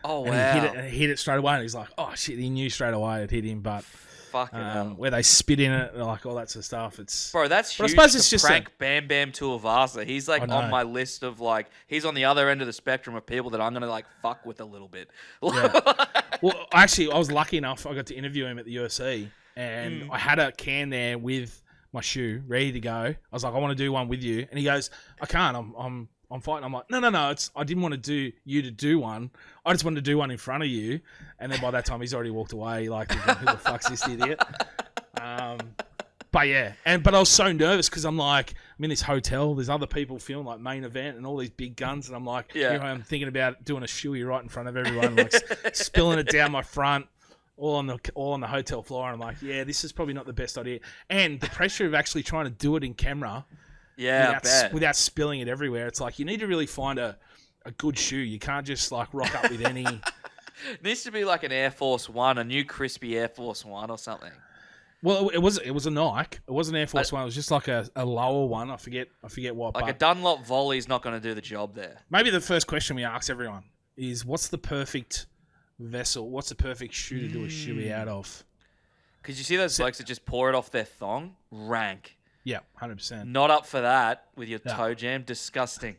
Oh wow! And he hit it straight away, and he's like, "Oh shit!" He knew straight away it hit him. But fucking hell. Where they spit in it, like all that sort of stuff. Bro, that's huge. I suppose it's just prank Bam Bam Tuivasa. He's like on my list of like he's on the other end of the spectrum of people that I'm gonna like fuck with a little bit. Yeah. Well, actually, I was lucky enough. I got to interview him at the UFC, and I had a can there with my shoe ready to go. I was like, I want to do one with you, and he goes, I can't. I'm fighting. I'm like, no. I didn't want to do one. I just wanted to do one in front of you. And then by that time, he's already walked away. Like, who the fuck's this idiot? But yeah, but I was so nervous because I'm in this hotel. There's other people filming like main event and all these big guns, and I'm like, here I am thinking about doing a shoey right in front of everyone, like spilling it down my front, all on the hotel floor. And I'm like, yeah, this is probably not the best idea. And the pressure of actually trying to do it in camera. Yeah, without spilling it everywhere. It's like you need to really find a good shoe. You can't just like rock up with any. It needs to be like an Air Force One, a new crispy Air Force One or something. Well, it was a Nike. It wasn't Air Force One. It was just like a lower one. I forget what. Like a Dunlop volley is not going to do the job there. Maybe the first question we ask everyone is, what's the perfect vessel? What's the perfect shoe to do a shoey out of? Because you see those blokes that just pour it off their thong? Rank. Yeah, 100%. Not up for that with your toe jam. Disgusting.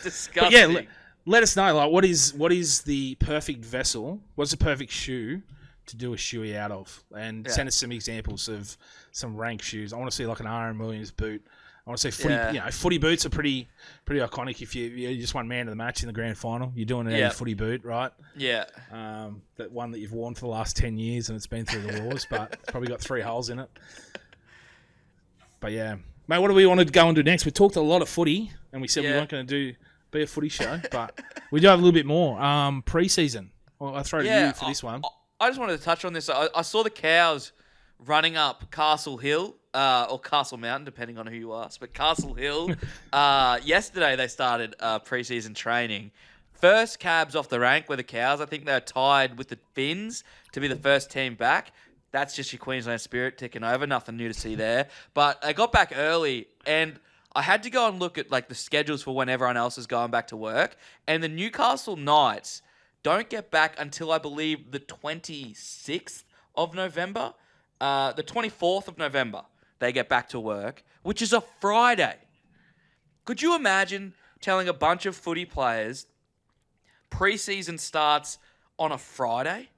Disgusting. But yeah, let us know. Like, what is the perfect vessel? What's the perfect shoe to do a shoey out of? And send us some examples of some rank shoes. I want to see like an RM Williams boot. I want to see footy. Footy boots are pretty iconic. If you just won man of the match in the grand final, you're doing a footy boot, right? Yeah. That one that you've worn for the last 10 years and it's been through the wars, but it's probably got 3 holes in it. But yeah, mate, what do we want to go and do next? We talked a lot of footy, and we said we weren't going to be a footy show, but we do have a little bit more. Pre-season. Well, I'll throw it to you for this one. I just wanted to touch on this. I saw the Cows running up Castle Hill, or Castle Mountain, depending on who you ask, but Castle Hill. Yesterday they started pre-season training. First cabs off the rank were the Cows. I think they're tied with the Finns to be the first team back. That's just your Queensland spirit ticking over. Nothing new to see there. But I got back early, and I had to go and look at like the schedules for when everyone else is going back to work. And the Newcastle Knights don't get back until, I believe, the 26th of November. The 24th of November, they get back to work, which is a Friday. Could you imagine telling a bunch of footy players pre-season starts on a Friday?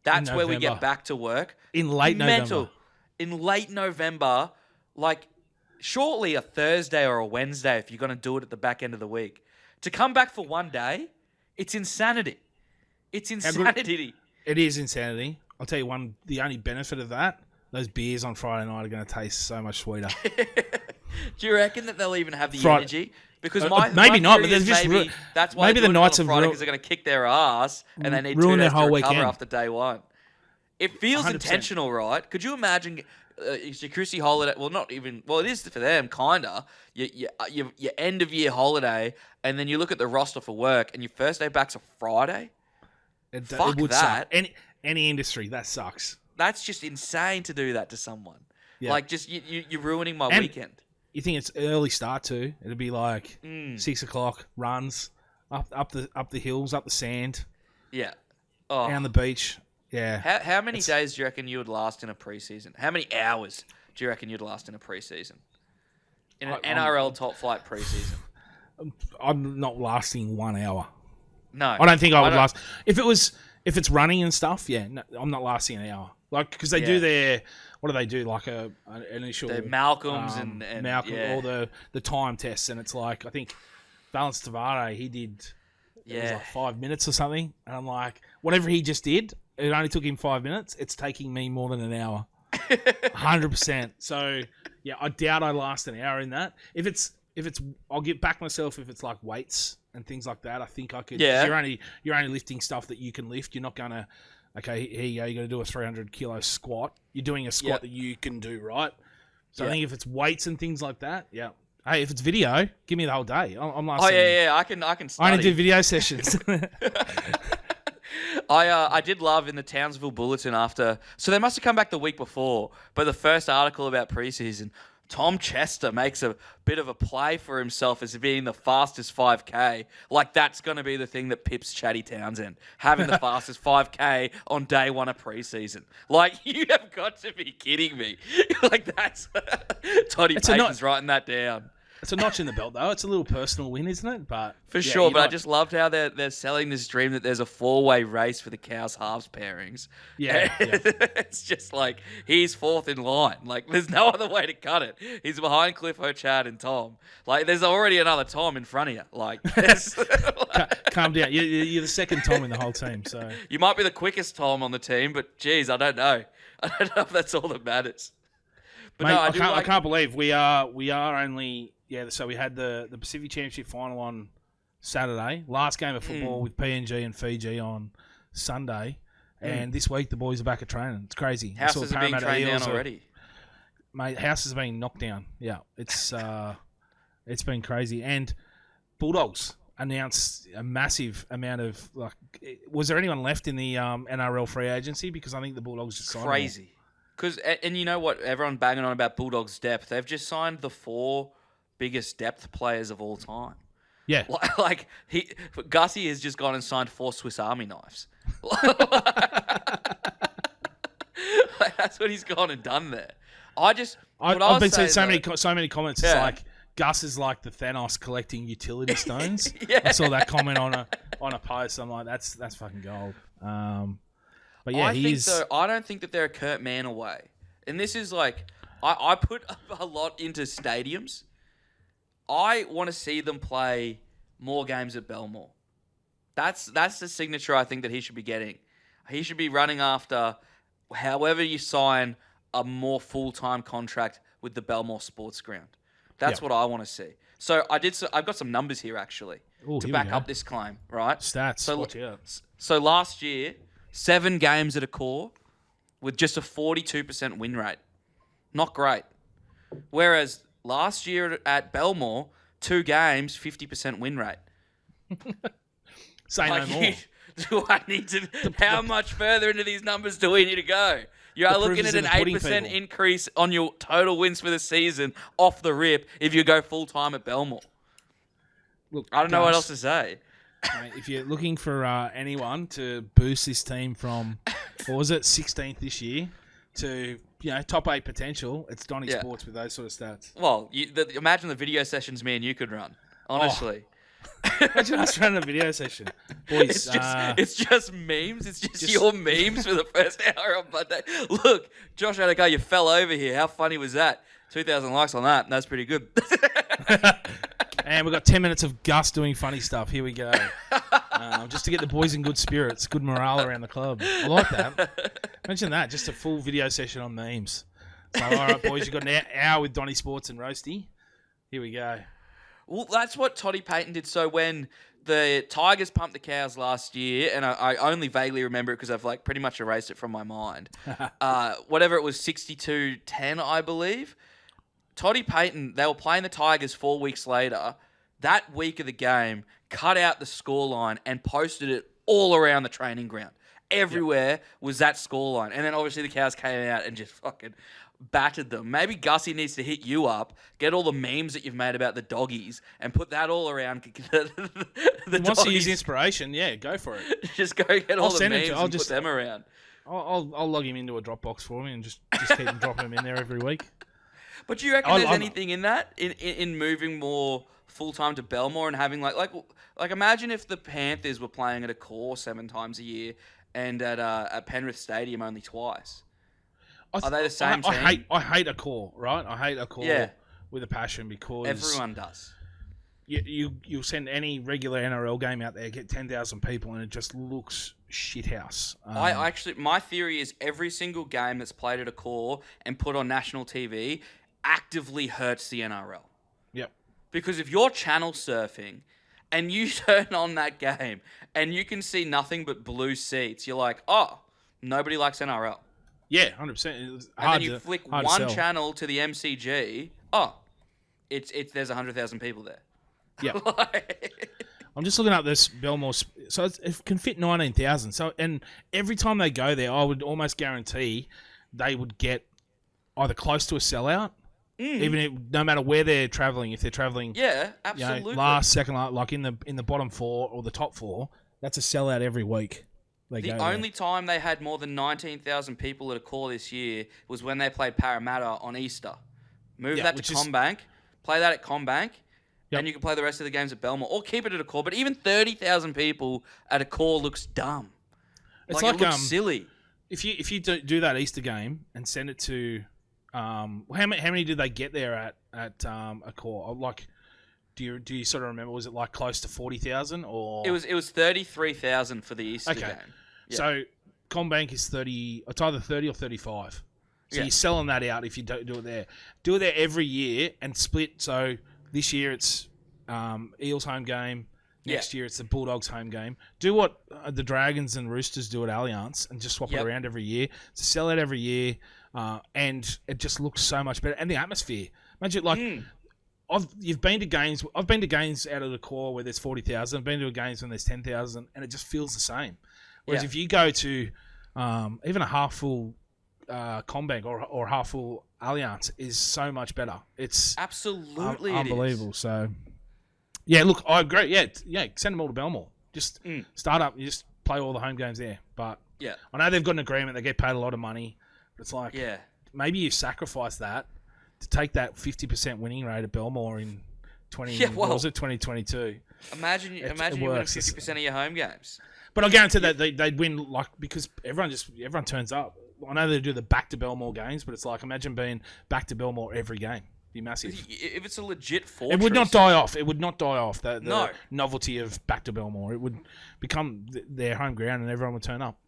That's where we get back to work. In late November. In late November, like shortly a Thursday or a Wednesday if you're going to do it at the back end of the week. To come back for one day, it's insanity. It's insanity. It is insanity. I'll tell you the only benefit of that, those beers on Friday night are going to taste so much sweeter. Do you reckon that they'll even have the energy? Because maybe not, but that's why maybe the Knights of Friday because they're going to kick their ass and they need 2 days to recover after day one. It feels 100%. Intentional, right? Could you imagine it's your Chrissy holiday? Well, not even. Well, it is for them, kinda. Your end of year holiday, and then you look at the roster for work, and your first day back's a Friday. Fuck it would that. Suck. Any industry that sucks. That's just insane to do that to someone. Yeah. Like, just you're ruining my weekend. You think it's early start too? It'll be like 6 o'clock runs up the hills, up the sand. Yeah. Down the beach. Yeah. How many days do you reckon you would last in a preseason? How many hours do you reckon you'd last in a preseason? In an NRL top flight preseason? I'm not lasting 1 hour. No. I don't think I would last. If it's running and stuff, no, I'm not lasting an hour. Like, because they do their, what do they do? Like an initial. The Malcolms and Malcolm, all the time tests. And it's like, I think Valence Tavare, he did, it was like 5 minutes or something. And I'm like, whatever he just did, it only took him 5 minutes. It's taking me more than an hour. 100%. So, yeah, I doubt I last an hour in that. If it's, I'll get back myself if it's like weights and things like that. I think I could. Yeah. You're only lifting stuff that you can lift. You're not gonna. Okay, here you go. You're gonna do a 300 kilo squat. You're doing a squat that you can do, right? So I think if it's weights and things like that, Hey, if it's video, give me the whole day. I'm lasting. Oh yeah. I can. Study. I only do video sessions. I did love in the Townsville Bulletin after. So they must have come back the week before, but the first article about preseason. Tom Chester makes a bit of a play for himself as being the fastest 5K. Like, that's going to be the thing that pips Chatty Townsend, having the fastest 5K on day one of preseason. Like, you have got to be kidding me. Like, that's... Toddy Payton's writing that down. It's a notch in the belt, though. It's a little personal win, isn't it? But for sure, but I just loved how they're selling this dream that there's a 4-way race for the Cows halves pairings. Yeah. It's just like, he's fourth in line. Like, there's no other way to cut it. He's behind Cliffo, Chad, and Tom. Like, there's already another Tom in front of you. Like, calm down. You're the second Tom in the whole team, so... You might be the quickest Tom on the team, but, geez, I don't know. I don't know if that's all that matters. But mate, no, I can't believe we are only... Yeah, so we had the Pacific Championship final on Saturday. Last game of football with PNG and Fiji on Sunday. And this week the boys are back at training. It's crazy. Houses are being trained down already. Mate, houses are being knocked down. Yeah, it's been crazy. And Bulldogs announced a massive amount of... like. Was there anyone left in the NRL free agency? Because I think the Bulldogs just signed crazy. And you know what? Everyone banging on about Bulldogs' depth. They've just signed the 4... biggest depth players of all time. Yeah. Like Gussie has just gone and signed 4 Swiss Army knives. Like, that's what he's gone and done there. I've been seeing so many comments. It's like Gus is like the Thanos collecting utility stones. I saw that comment on a post. I'm like, that's fucking gold. But yeah, I don't think that they're a Kurt Mann away. And this is like, I put a lot into stadiums. I want to see them play more games at Belmore. That's the signature I think that he should be getting. He should be running after, however you sign a more full-time contract with the Belmore Sports Ground. That's what I want to see. So I've got some numbers here actually to back up this claim, right? Stats. So last year, 7 games at a core with just a 42% win rate. Not great. Whereas last year at Belmore, 2 games, 50% win rate. Say no more. Do I need to... How much further into these numbers do we need to go? You are looking at an 8% increase on your total wins for the season off the rip if you go full-time at Belmore. Look, I don't know what else to say. Mate, if you're looking for anyone to boost this team from, what was it, 16th this year to... top 8 potential. It's Donny Sports with those sort of stats. Well, imagine the video sessions me and you could run. Honestly. Imagine us running a video session. Boys, it's just memes. It's just your memes for the first hour on Monday. Look, Josh Adaka, you fell over here. How funny was that? 2,000 likes on that. That's pretty good. And we've got 10 minutes of Gus doing funny stuff. Here we go. Just to get the boys in good spirits, good morale around the club. I like that. Mention that. Just a full video session on memes. So, all right, boys, you've got an hour with Donny Sports and Roasty. Here we go. Well, that's what Toddy Payton did. So when the Tigers pumped the Cows last year, and I only vaguely remember it because I've pretty much erased it from my mind. Whatever it was, 62-10, I believe. Toddy Payton, they were playing the Tigers 4 weeks later. That week of the game, cut out the scoreline and posted it all around the training ground. Everywhere was that scoreline. And then obviously the Cows came out and just fucking battered them. Maybe Gussie needs to hit you up, get all the memes that you've made about the doggies, and put that all around the wants to use inspiration, go for it. Just go get all the memes and put them around. I'll log him into a Dropbox for me and just keep him dropping him in there every week. But do you reckon there's anything in that in moving more full time to Belmore and having like imagine if the Panthers were playing at a core 7 times a year and at Penrith Stadium only twice? Are they the same team? I hate a core, right? I hate a core with a passion because everyone does. You'll send any regular NRL game out there, get 10,000 people, and it just looks shithouse. I actually, my theory is every single game that's played at a core and put on national TV actively hurts the NRL. Yep. Because if you're channel surfing and you turn on that game and you can see nothing but blue seats, you're like, oh, nobody likes NRL. Yeah, 100%. And then you flick one channel to the MCG, there's 100,000 people there. Yeah. I'm just looking up this Belmore. So it can fit 19,000. So, and every time they go there, I would almost guarantee they would get either close to a sellout, even if, no matter where they're traveling. If they're traveling, yeah, absolutely, last, second, like in the bottom 4 or the top 4, that's a sellout every week. The only time they had more than 19,000 people at a core this year was when they played Parramatta on Easter. Move that to CommBank, play that at CommBank, and you can play the rest of the games at Belmore, or keep it at a core. But even 30,000 people at a core looks dumb. It looks silly. If you do that Easter game and send it to, how many did they get there at a core? Like, do you sort of remember? Was it like close to 40,000 or? It was 33,000 for the Easter game. Yeah. So CommBank is 30. It's either 30 or 35. So you're selling that out if you don't do it there. Do it there every year and split. So this year it's Eels home game. Next year it's the Bulldogs home game. Do what the Dragons and Roosters do at Allianz and just swap it around every year. So sell it every year, and it just looks so much better. And the atmosphere. Imagine you've been to games. I've been to games out of the core where there's 40,000. I've been to games when there's 10,000, and it just feels the same. Whereas if you go to even a half full CommBank or half full Allianz is so much better. It's absolutely unbelievable. So yeah, look, I agree. Yeah, send them all to Belmore. Just start up. You just play all the home games there. But I know they've got an agreement. They get paid a lot of money. But it's like maybe you sacrifice that to take that 50% winning rate at Belmore in 2022. Imagine you win 50% of your home games. But I guarantee that they'd win because everyone turns up. I know they do the back to Belmore games, but it's like imagine being back to Belmore every game. It'd be massive. If it's a legit fortress, it would not die off. It would not die off. The novelty of back to Belmore. It would become their home ground, and everyone would turn up.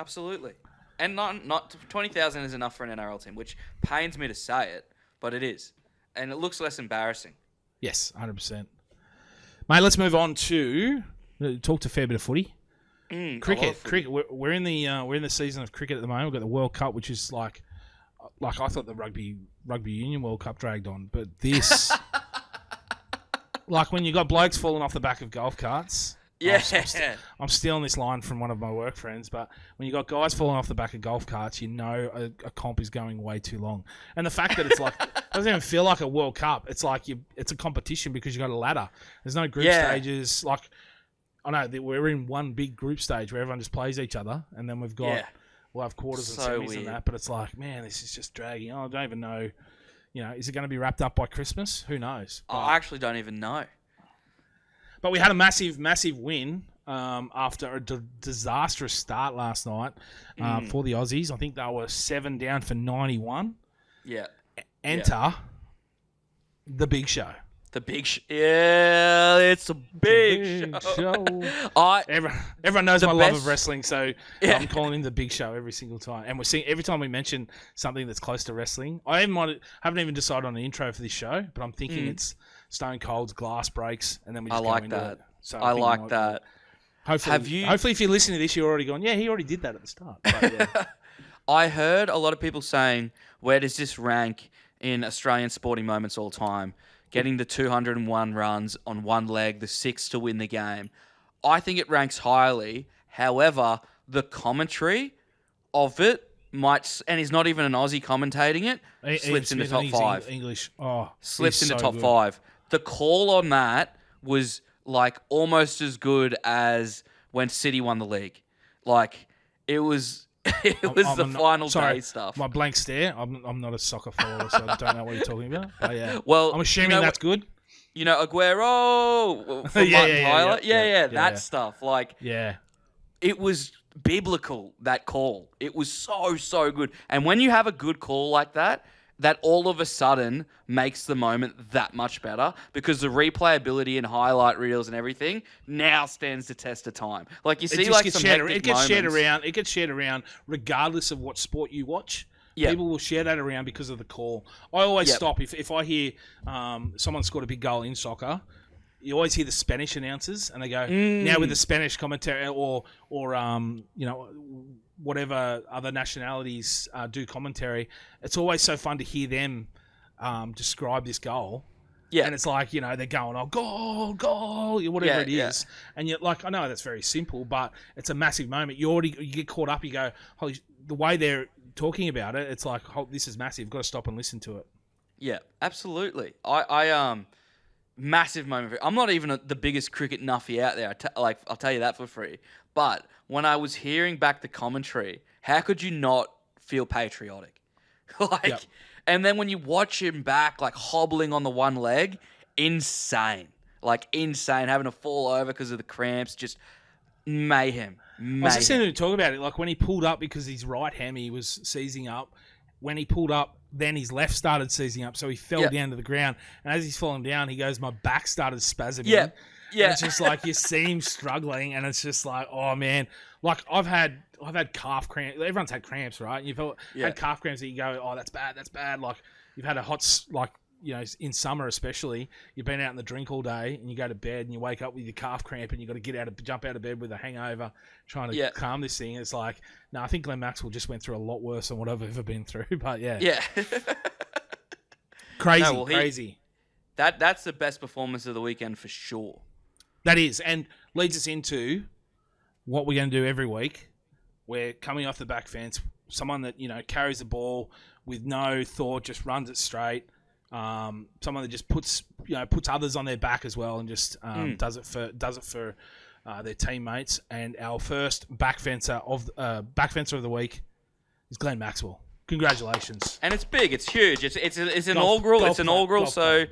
Absolutely, and not 20,000 is enough for an NRL team, which pains me to say it, but it is, and it looks less embarrassing. Yes, 100%. Mate, let's move on to talk a fair bit of footy. Cricket. We're in the season of cricket at the moment. We've got the World Cup, which is like I thought the Rugby Union World Cup dragged on, but this, like when you got blokes falling off the back of golf carts. Yeah, I'm stealing this line from one of my work friends, but when you got guys falling off the back of golf carts, you know a comp is going way too long. And the fact that it's like it doesn't even feel like a World Cup. It's like it's a competition because you got a ladder. There's no group stages. Like I know we're in one big group stage where everyone just plays each other, and then we'll have quarters and semis and that. But it's like, man, this is just dragging on. I don't even know. Is it going to be wrapped up by Christmas? Who knows? I actually don't even know. But we had a massive, massive win after a disastrous start last night for the Aussies. I think they were 7 down for 91. Yeah. Enter the big show. The big show. Yeah, it's a big show. Everyone knows my love of wrestling, so I'm calling him the big show every single time. And we're seeing every time we mention something that's close to wrestling. I haven't even decided on the intro for this show, but I'm thinking it's Stone Cold's Glass Breaks, and then we just go into it. So I like that. Hopefully, if you're listening to this, you're already going, yeah, he already did that at the start. But, I heard a lot of people saying, where does this rank in Australian sporting moments all time? Getting the 201 runs on one leg, the 6 to win the game. I think it ranks highly. However, the commentary of it might, and he's not even an Aussie commentating it, slips into top 5. English. Slips into top 5. The call on that was like almost as good as when City won the league. Like it was It was the final day stuff. My blank stare. I'm not a soccer follower, so I don't know what you're talking about. But yeah. Well, I'm assuming that's good. You know, Aguero from Martin Tyler. That stuff. Like, it was biblical, that call. It was so good. And when you have a good call like that, that all of a sudden makes the moment that much better because the replayability and highlight reels and everything now stands the test of time. Like, you see, like, some hectic moments. It gets shared around regardless of what sport you watch. Yep. People will share that around because of the call. I always stop. If I hear someone scored a big goal in soccer, you always hear the Spanish announcers, and they go, now with the Spanish commentary or you know, whatever other nationalities do commentary, it's always so fun to hear them describe this goal. Yeah. And it's like, you know, they're going, oh, goal, whatever it is. And you're like, I know that's very simple, but it's a massive moment. You get caught up, you go, holy, the way they're talking about it, it's like, oh, this is massive. You've got to stop and listen to it. Yeah, absolutely. I massive moment. I'm not even the biggest cricket nuffy out there. I'll tell you that for free. But when I was hearing back the commentary, how could you not feel patriotic? And then when you watch him back, like hobbling on the one leg, insane. Like insane, having to fall over because of the cramps, just mayhem. I was listening to talk about it, like when he pulled up because his right hammy was seizing up. When he pulled up, then his left started seizing up, so he fell down to the ground. And as he's falling down, he goes, my back started spasming. Yeah. And it's just like you see him struggling, and it's just like, oh man. Like I've had calf cramps. Everyone's had cramps, right? You've had calf cramps that you go, oh, that's bad. Like you've had a hot, like, you know, in summer especially, you've been out in the drink all day and you go to bed and you wake up with your calf cramp and you've got to jump out of bed with a hangover trying to calm this thing. It's like, no, I think Glenn Maxwell just went through a lot worse than what I've ever been through. But yeah. Crazy. That's the best performance of the weekend for sure. That is, and leads us into what we're going to do every week. We're coming off the back fence, someone that, you know, carries the ball with no thought, just runs it straight. Someone that just puts others on their back as well, and just does it for their teammates. And our first back fencer of the week is Glenn Maxwell. Congratulations! And it's big, it's huge, it's inaugural. It's inaugural, so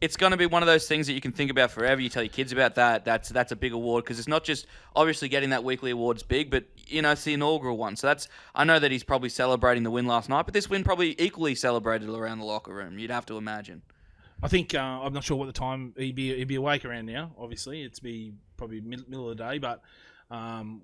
it's going to be one of those things that you can think about forever. You tell your kids about that. That's a big award because it's not just obviously getting that weekly award's big, but you know, it's the inaugural one. So I know that he's probably celebrating the win last night, but this win probably equally celebrated around the locker room. You'd have to imagine. I think I'm not sure what the time he'd be awake around now. Obviously, it's probably middle of the day, but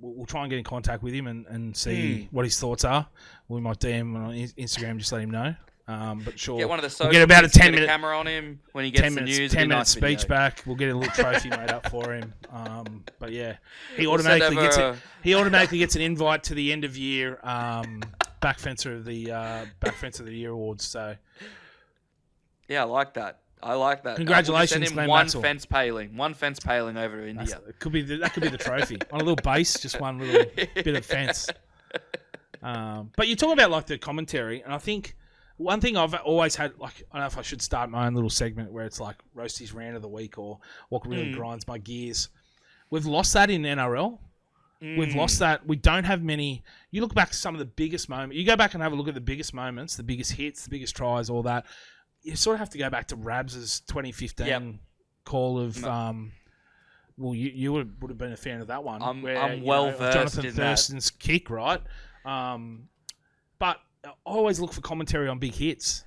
we'll try and get in contact with him and see what his thoughts are. We might DM him on Instagram, just let him know. But sure, get one of the we'll get about a 10-minute camera on him when he gets the news. 10-minute speech back. We'll get a little trophy made up for him. But yeah, he automatically gets an invite to the end of year back fencer of the year awards. So yeah, I like that. Congratulations, Glenn Maxwell. One fence paling over to India. That could be the trophy on a little base, just one little bit of fence. But you're talking about like the commentary, and I think. One thing I've always had, like, I don't know if I should start my own little segment where it's like Roasty's rant of the week or what really grinds my gears. We've lost that in NRL. We've lost that. We don't have many. You look back at some of the biggest moments. You go back and have a look at the biggest moments, the biggest hits, the biggest tries, all that. You sort of have to go back to Rabs's 2015 call of, well, you would have been a fan of that one. I'm well versed Jonathan in Thurston's kick, right? But I always look for commentary on big hits.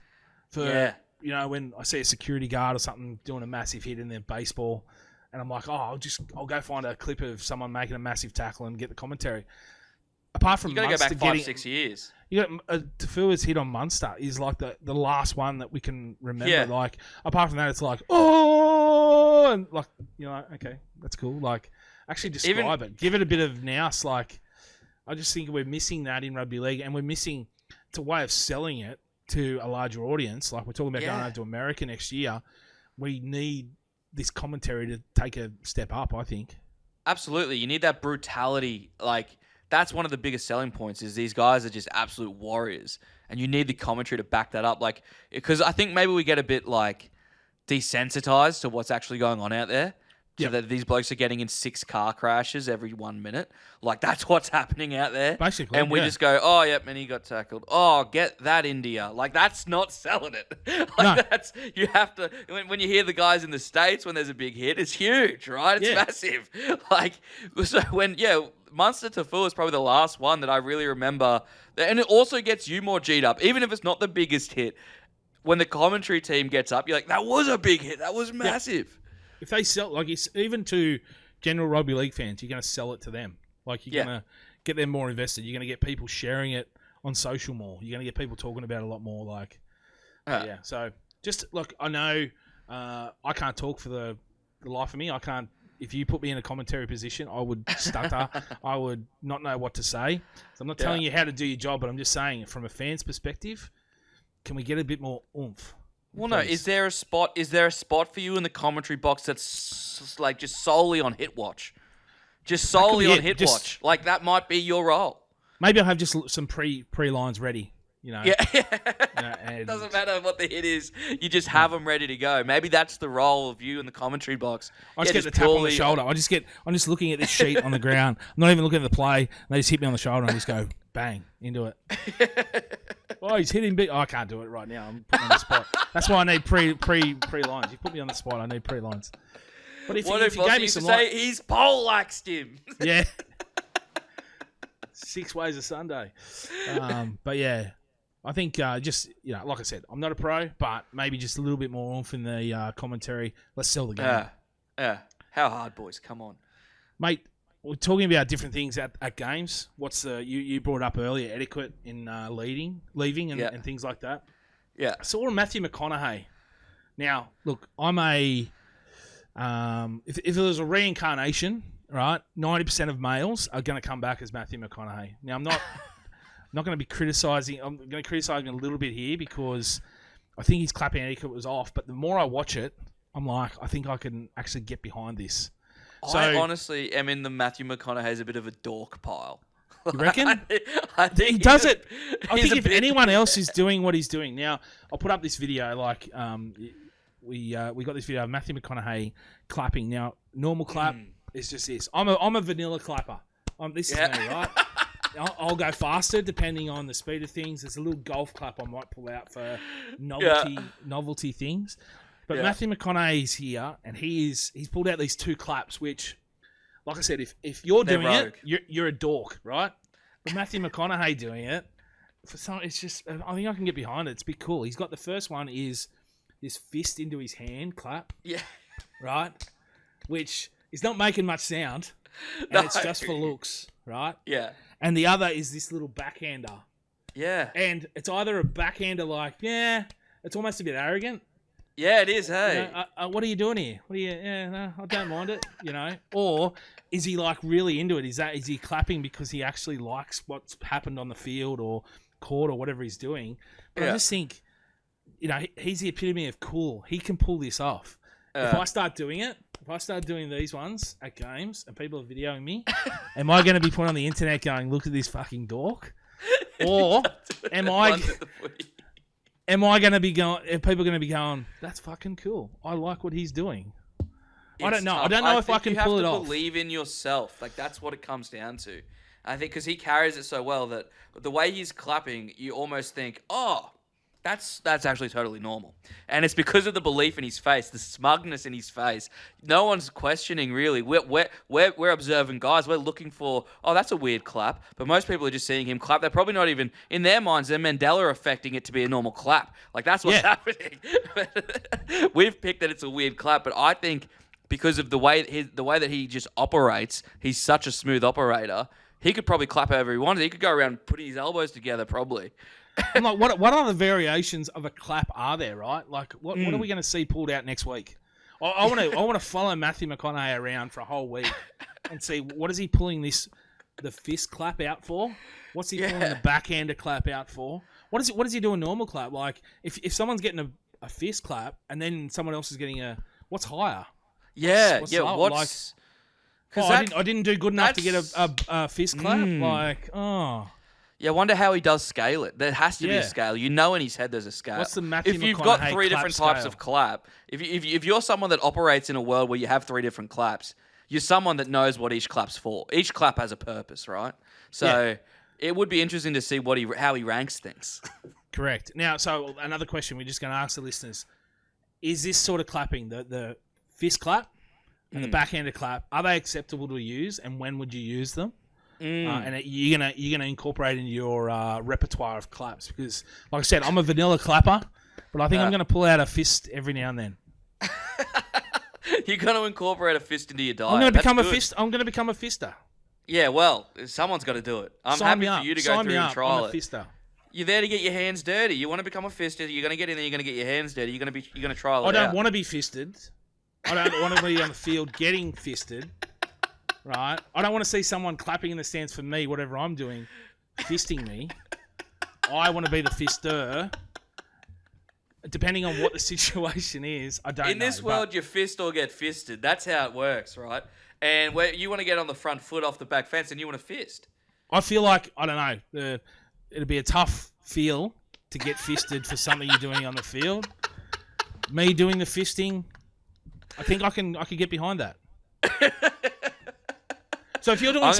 You know, when I see a security guard or something doing a massive hit in their baseball, and I'm like, oh, I'll go find a clip of someone making a massive tackle and get the commentary. Apart from you got to go back 5-6 years. You got Tafua's hit on Munster is like the last one that we can remember. Yeah. Like apart from that, it's like and like, you know, okay, that's cool. Like actually describe it, give it a bit of nous. Like I just think we're missing that in rugby league, and we're missing. It's a way of selling it to a larger audience. Like we're talking about going over to America next year. We need this commentary to take a step up, I think. Absolutely. You need that brutality. Like that's one of the biggest selling points is these guys are just absolute warriors. And you need the commentary to back that up. Like, because I think maybe we get a bit like desensitized to what's actually going on out there. So that these blokes are getting in 6 car crashes every 1 minute. Like, that's what's happening out there. Basically, and we just go, oh, yep, and he got tackled. Oh, get that, India. Like, that's not selling it. That's, you have to, when you hear the guys in the States, when there's a big hit, it's huge, right? It's massive. Like, so when, Munster Tafua is probably the last one that I really remember. And it also gets you more G'd up, even if it's not the biggest hit. When the commentary team gets up, you're like, that was a big hit. That was massive. Yeah. If they sell, like, even to general rugby league fans, you're going to sell it to them. Like, you're going to get them more invested. You're going to get people sharing it on social more. You're going to get people talking about it a lot more. Like, yeah. So, just, look, I know I can't talk for the life of me. I can't. If you put me in a commentary position, I would stutter. I would not know what to say. So I'm not telling you how to do your job, but I'm just saying, from a fan's perspective, can we get a bit more oomph? Well, no. Is there a spot for you in the commentary box that's like just solely on hit watch? Just solely on hit watch. Like, that might be your role. Maybe I'll have just some pre lines ready. You know. Yeah. And doesn't matter what the hit is. You just have them ready to go. Maybe that's the role of you in the commentary box. I just get the tap on the shoulder. I'm just looking at this sheet on the ground. I'm not even looking at the play. They just hit me on the shoulder and I just go bang into it. Oh, he's hitting big. Oh, I can't do it right now. I'm putting on the spot. That's why I need pre lines. You put me on the spot. I need pre lines. But if you gave me some say he's poleaxed him. Yeah. 6 ways of Sunday. But yeah, I think just, like I said, I'm not a pro, but maybe just a little bit more oomph in the commentary. Let's sell the game. Yeah. How hard, boys? Come on, mate. We're talking about different things at games. What's you brought up earlier, etiquette in leaving and things like that. Yeah. I saw Matthew McConaughey. Now, look, I'm a if there was a reincarnation, right? 90% of males are going to come back as Matthew McConaughey. Now, I'm not going to be criticizing. I'm going to criticize him a little bit here because I think his clapping etiquette was off. But the more I watch it, I'm like, I think I can actually get behind this. So, I honestly am in the Matthew McConaughey's a bit of a dork pile. You reckon? I think he does it. I think if anyone else is doing what he's doing now, I'll put up this video. Like, we got this video of Matthew McConaughey clapping. Now, normal clap is just this. I'm a vanilla clapper. This is me, right? I'll go faster depending on the speed of things. There's a little golf clap I might pull out for novelty things. But Matthew McConaughey's here, and he's pulled out these 2 claps, which, like I said, if you're doing it, you're a dork, right? But Matthew McConaughey doing it, for some, it's just, I think I can get behind it. It's a bit cool. He's got the first one is this fist into his hand clap, right? Which is not making much sound, and it's just for looks, right? Yeah. And the other is this little backhander. Yeah. And it's either a backhander like, it's almost a bit arrogant. Yeah, it is, hey. What are you doing here? No, I don't mind it, Or is he like really into it? Is he clapping because he actually likes what's happened on the field or court or whatever he's doing? But I just think, he's the epitome of cool. He can pull this off. If I start doing these ones at games and people are videoing me, am I going to be put on the internet going, look at this fucking dork? Or am I going to be going? Are people going to be going? That's fucking cool. I like what he's doing. I don't know. Tough. I don't know if I can pull it off. You have to believe in yourself. Like, that's what it comes down to. I think because he carries it so well that the way he's clapping, you almost think, oh, that's actually totally normal. And it's because of the belief in his face, the smugness in his face. No one's questioning really. We're observing guys. We're looking for, oh, that's a weird clap. But most people are just seeing him clap. They're probably not even, in their minds, they're Mandela affecting it to be a normal clap. Like, that's what's happening. We've picked that it's a weird clap, but I think because of the way that he just operates, he's such a smooth operator. He could probably clap however he wanted. He could go around putting his elbows together probably. I'm like, what other variations of a clap are there, right? Like, what are we going to see pulled out next week? I want to follow Matthew McConaughey around for a whole week and see what is he pulling the fist clap out for? What's he pulling the backhander clap out for? What is he doing normal clap? Like, if someone's getting a fist clap and then someone else is getting what's higher? What's like? I didn't do good enough to get a fist clap. Like, oh. Yeah, I wonder how he does scale it. There has to be Yeah. a scale. You know in his head there's a scale. What's the Matthew If you've McConaughey got 3 clap different types scale? of clap, if you're someone that operates in a world where you have 3 different claps, you're someone that knows what each clap's for. Each clap has a purpose, right? So it would be interesting to see how he ranks things. Correct. Now, so another question we're just going to ask the listeners. Is this sort of clapping, the fist clap and the backhanded clap, are they acceptable to use, and when would you use them? And you're gonna incorporate into your repertoire of claps, because, like I said, I'm a vanilla clapper, but I think I'm gonna pull out a fist every now and then. You're gonna incorporate a fist into your diet. I'm gonna become That's a good. fist. I'm gonna become a fister. Yeah, well, someone's got to do it. I'm Sign me happy up. for you to Sign go me through and up. trial I'm a it. fister. You're there to get your hands dirty. You want to become a fister. You're gonna get in there. You're gonna get your hands dirty. You're gonna trial it. I don't out. want to be fisted. I don't want to be on the field getting fisted. Right? I don't want to see someone clapping in the stands for me, whatever I'm doing, fisting me. I want to be the fister. Depending on what the situation is, I don't know. In this world, you fist or get fisted. That's how it works, right? And where you want to get on the front foot off the back fence, and you want to fist. I feel like, I don't know, it'd be a tough feel to get fisted for something you're doing on the field. Me doing the fisting, I think I can get behind that. So if you're doing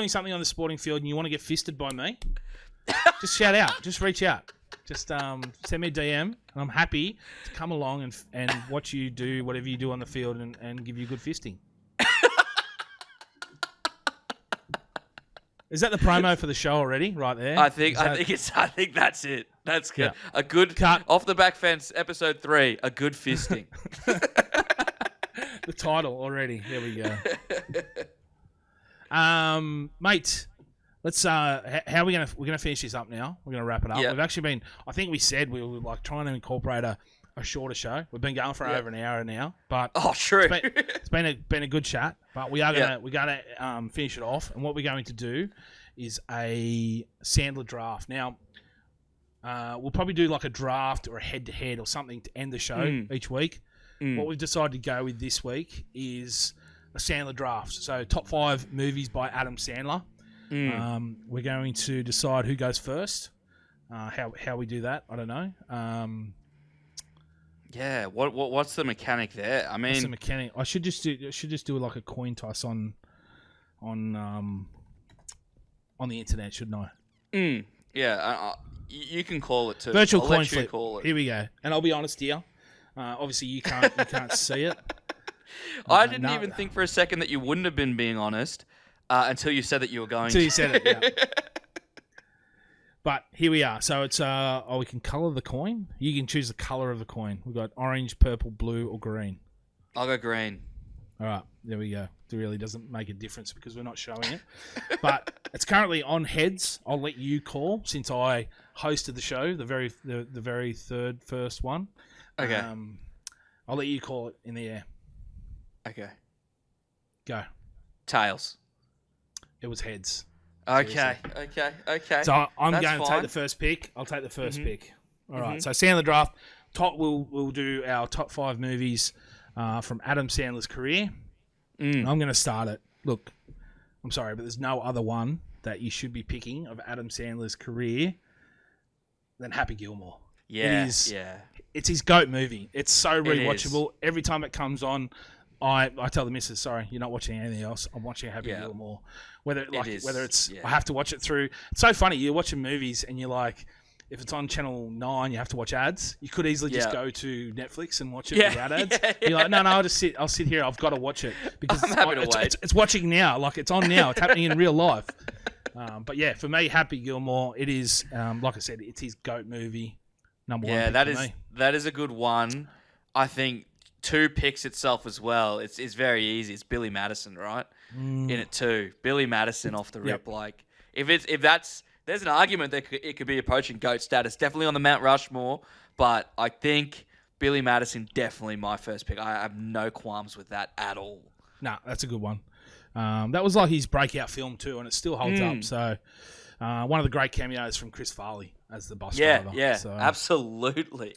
something on the sporting field and you want to get fisted by me, just shout out, just reach out, just send me a DM, and I'm happy to come along and watch you do whatever you do on the field and give you good fisting. Is that the promo for the show already, right there? I think that's it. That's good. Yeah. A good Cut. Off the back fence, episode 3. A good fisting. The title already. There we go. Mate, let's how are we're gonna finish this up now. We're gonna wrap it up. Yep. We've actually been, I think we said we were like trying to incorporate a shorter show. We've been going for over an hour now, but True. it's been a good chat. But we're gonna finish it off, and what we're going to do is a Sandler draft. Now, we'll probably do like a draft or a head-to-head or something to end the show each week. What we've decided to go with this week is a Sandler draft. So top 5 movies by Adam Sandler. We're going to decide who goes first. How we do that, I don't know. Yeah, what's the mechanic there? I mean, what's the mechanic? I should just do like a coin toss on the internet, shouldn't I? Yeah, you can call it too. Virtual I'll coin let you flip. call it. Here we go. And I'll be honest here. Obviously, you can't see it. I didn't even think for a second that you wouldn't have been being honest until you said that you were going Until to. you said it, yeah. But here we are. So it's we can colour the coin. You can choose the colour of the coin. We've got orange, purple, blue, or green. I'll go green. All right, there we go. It really doesn't make a difference because we're not showing it. But it's currently on heads. I'll let you call since I hosted the show, the very first one. Okay. I'll let you call it in the air. Okay. Go. Tails. It was heads. Okay. So I'm That's going to fine. take the first pick. I'll take the first pick. All right. So Sandler draft. We'll do our top 5 movies from Adam Sandler's career. I'm going to start it. Look, I'm sorry, but there's no other one that you should be picking of Adam Sandler's career than Happy Gilmore. Yeah. It is, yeah. It's his GOAT movie. It's so It rewatchable. Every time it comes on, I tell the missus, sorry, you're not watching anything else. I'm watching Happy Gilmore. Whether it's I have to watch it through. It's so funny. You're watching movies and you're like, if it's on Channel 9, you have to watch ads. You could easily just go to Netflix and watch it without ads. You're like, no, I'll sit here. I've got to watch it because I'm happy to wait. It's watching now. Like it's on now. It's happening in real life. But yeah, for me, Happy Gilmore, it is like I said, it's his GOAT movie. Number one. Yeah, that is a good one. I think 2 picks itself as well. It's very easy. It's Billy Madison, right? In it too. Billy Madison off the rip. Like if there's an argument that it could be approaching GOAT status. Definitely on the Mount Rushmore, but I think Billy Madison definitely my first pick. I have no qualms with that at all. Nah, that's a good one. That was like his breakout film too, and it still holds up. So one of the great cameos from Chris Farley as the bus driver. Yeah, so, absolutely.